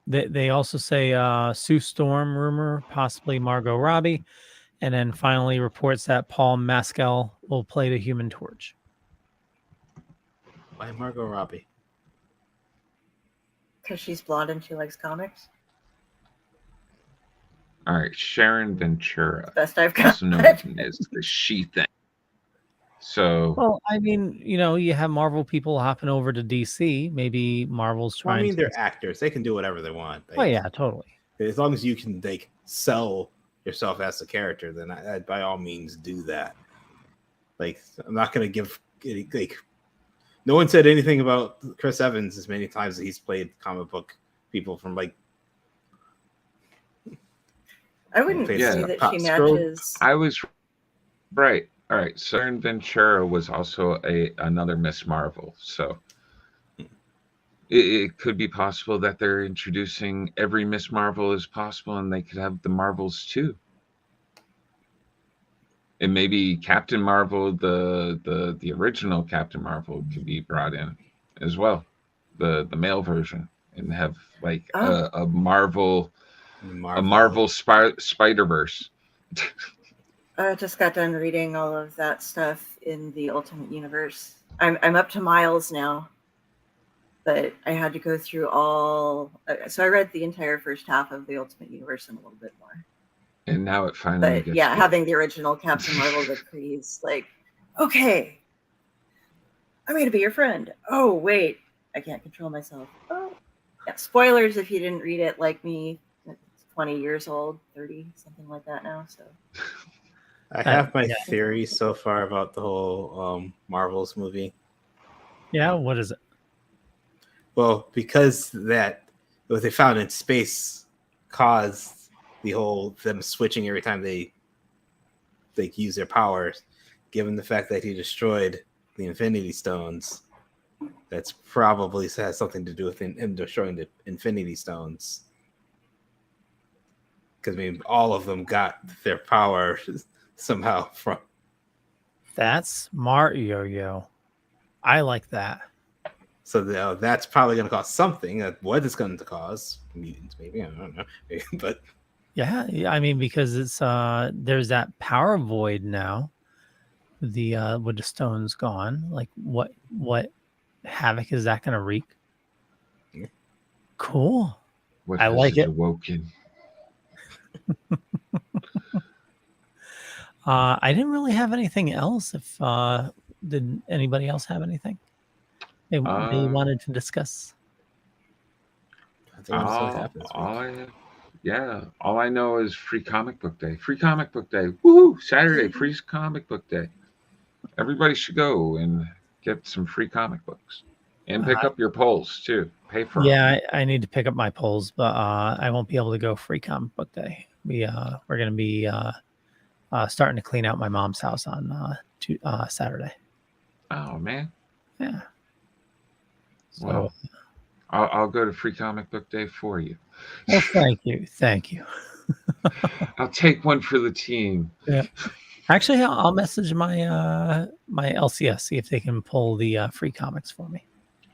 They also say Sue Storm rumor, possibly Margot Robbie, and then finally reports that Paul Mescal will play the Human Torch. Why Margot Robbie? Because she's blonde and she likes comics. All right, Sharon Ventura. Best I've got. Also known as the She Thing. So, well, I mean, you have Marvel people hopping over to DC. Maybe Marvel's trying. I mean, they're actors; they can do whatever they want. Oh yeah, totally. As long as you can sell yourself as a character, then I'd by all means do that. Like, I'm not going to give like no one said anything about Chris Evans as many times as he's played comic book people from like. I wouldn't Yeah. say that she Scroll- matches. I was right. All right. Southern Ventura was also another Miss Marvel. So it could be possible that they're introducing every Miss Marvel as possible, and they could have the Marvels too. And maybe Captain Marvel, the original Captain Marvel, could be brought in as well, the male version, and have like a Marvel Spider-Verse. I just got done reading all of that stuff in the Ultimate Universe. I'm up to Miles now, but I had to go through all. So I read the entire first half of the Ultimate Universe and a little bit more. And now it finally But gets yeah, good. having the original Captain Marvel that Kree's like, okay, I'm going to be your friend. Oh, wait, I can't control myself. Oh, yeah. Spoilers if you didn't read it like me. It's 20 years old, 30, something like that now. So I have my theory so far about the whole Marvels movie. Yeah, what is it? Well, because what they found in space caused the whole them switching every time they use their powers, given the fact that he destroyed the Infinity Stones, that's probably has something to do with him destroying the Infinity Stones. Because I mean, all of them got their power somehow from. That's smart, Yo-Yo. I like that. So that's probably going to cause something. What it's going to cause? Mutants, maybe, I don't know, but. Yeah, I mean, because it's there's that power void now. The with the stones gone, like what havoc is that going to wreak? Yeah. Cool. What I has like it. Awoken? I didn't really have anything else. If did anybody else have anything they wanted to discuss? All I know is Free Comic Book Day. Free Comic Book Day. Woohoo! Saturday, free Comic Book Day. Everybody should go and get some free comic books. And pick up your polls too. Pay for them. Yeah, I need to pick up my polls, but I won't be able to go Free Comic Book Day. We're going to be starting to clean out my mom's house on Saturday. Oh man. Yeah. So, well, I'll go to Free Comic Book Day for you. Well, thank you. I'll take one for the team. Yeah. Actually, I'll message my my LCS, see if they can pull the free comics for me.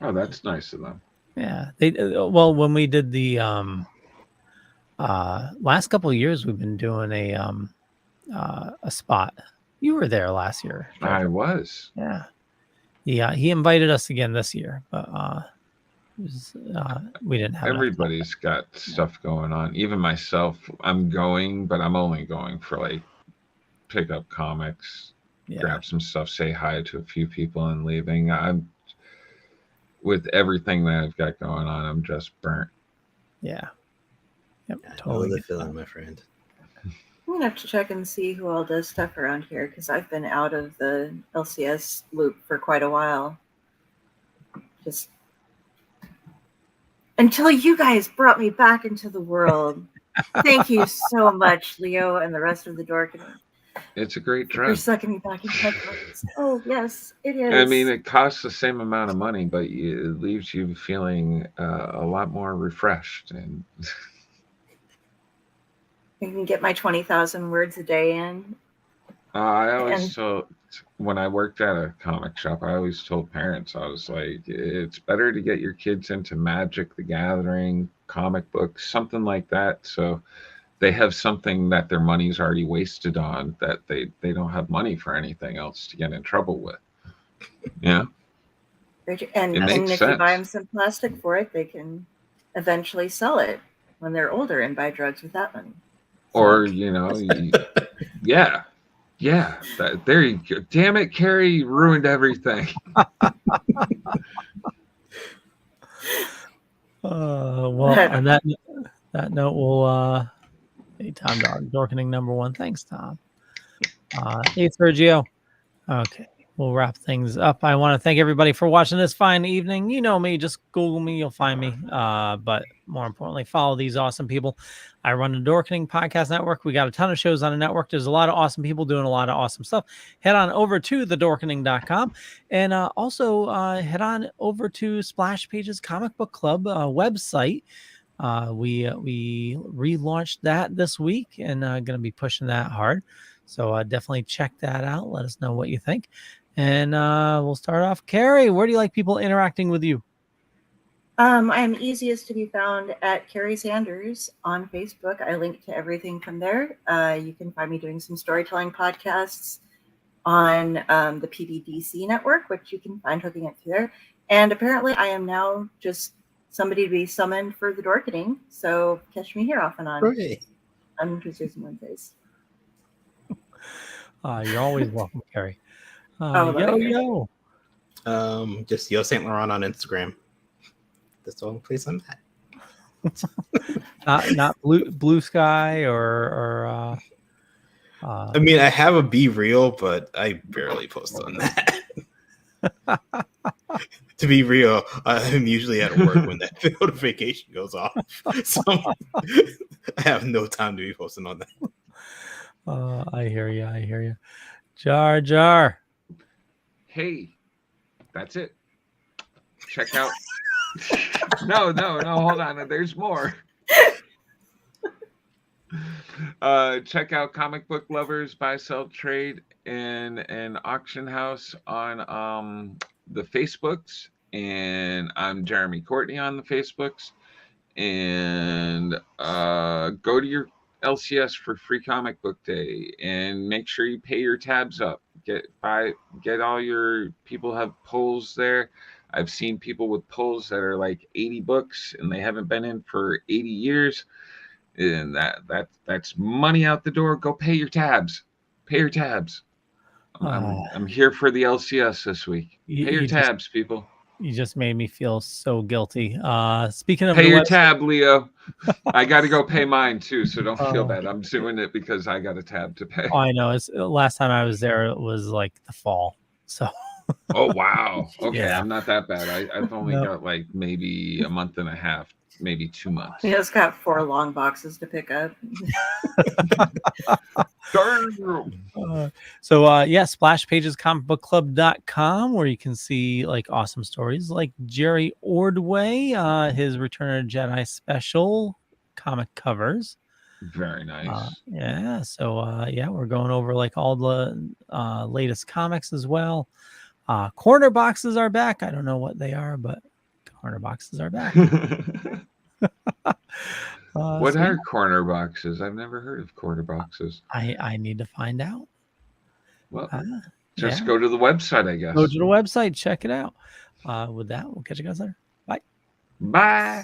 Oh, that's nice of them. Yeah, they well, when we did the last couple of years, we've been doing a spot. You were there last year. I was. Yeah. He invited us again this year, but we didn't have. Everybody's got stuff going on. Even myself, I'm going, but I'm only going for like pick up comics, grab some stuff, say hi to a few people, and leaving. I'm with everything that I've got going on. I'm just burnt. Yeah. Yep. Totally the feeling, my friend. I'm gonna have to check and see who all does stuff around here because I've been out of the LCS loop for quite a while. Just until you guys brought me back into the world. Thank you so much, Leo, and the rest of the Dorkening. It's a great drug. You're sucking me back into my place. Oh, yes, it is. I mean, it costs the same amount of money, but it leaves you feeling a lot more refreshed. And I can get my 20,000 words a day in. I always told, when I worked at a comic shop, I always told parents, I was like, it's better to get your kids into Magic the Gathering, comic books, something like that. So they have something that their money's already wasted on, that they don't have money for anything else to get in trouble with. Yeah. And if you buy them some plastic for it, they can eventually sell it when they're older and buy drugs with that money. Or, yeah. There you go. Damn it, Carrie, you ruined everything. Well, on that note, we'll hey, Tom Dog, Dorkening #1. Thanks, Tom. Hey, Sergio. Okay, we'll wrap things up. I want to thank everybody for watching this fine evening. You know me, just Google me, you'll find me. But more importantly, follow these awesome people. I run the Dorkening Podcast Network. We got a ton of shows on the network. There's a lot of awesome people doing a lot of awesome stuff. Head on over to thedorkening.com and also head on over to Splash Pages Comic Book Club website. We relaunched that this week and going to be pushing that hard. So definitely check that out. Let us know what you think. And we'll start off. Carrie, where do you like people interacting with you? I am easiest to be found at Carrie Sanders on Facebook. I link to everything from there. You can find me doing some storytelling podcasts on the PBDC network, which you can find hooking up through there. And apparently I am now just somebody to be summoned for the Dorkening. So catch me here off and on. Hooray. On Tuesdays and Wednesdays. You're always welcome, Carrie. Yo. Just Yo Saint Laurent on Instagram. That's the only place I'm at. not blue Sky or I mean, I have a Be Real, but I barely post on that. To be real, I'm usually at work when that notification goes off, so I have no time to be posting on that. I hear you. Jar Jar. Hey, that's it. Check out. No, hold on. There's more. Check out Comic Book Lovers Buy Sell Trade in an auction house on the Facebooks, and I'm Jeremy Courtney on the Facebooks, and go to your LCS for Free Comic Book Day and make sure you pay your tabs up. Get all your people have polls there. I've seen people with polls that are like 80 books and they haven't been in for 80 years. And that's money out the door. Go pay your tabs. Pay your tabs. I'm here for the LCS this week. Pay your tabs, people. You just made me feel so guilty. Speaking of pay your tab, Leo. I got to go pay mine too, so don't feel bad. I'm doing it because I got a tab to pay. Oh, I know. It's last time I was there, it was like the fall. So. Oh wow. Okay, yeah. I'm not that bad. I've only got like maybe a month and a half, maybe 2 months. He just got 4 long boxes to pick up. SplashPagesComicBookClub.com, where you can see like awesome stories like Jerry Ordway, his Return of the Jedi special comic covers. Very nice. We're going over like all the latest comics as well. Corner boxes are back. I don't know what they are, but corner boxes are back. What are corner boxes? I've never heard of corner boxes. I need to find out. Well, just go to the website, I guess. Go to the website, check it out. With that, we'll catch you guys later. Bye. Bye.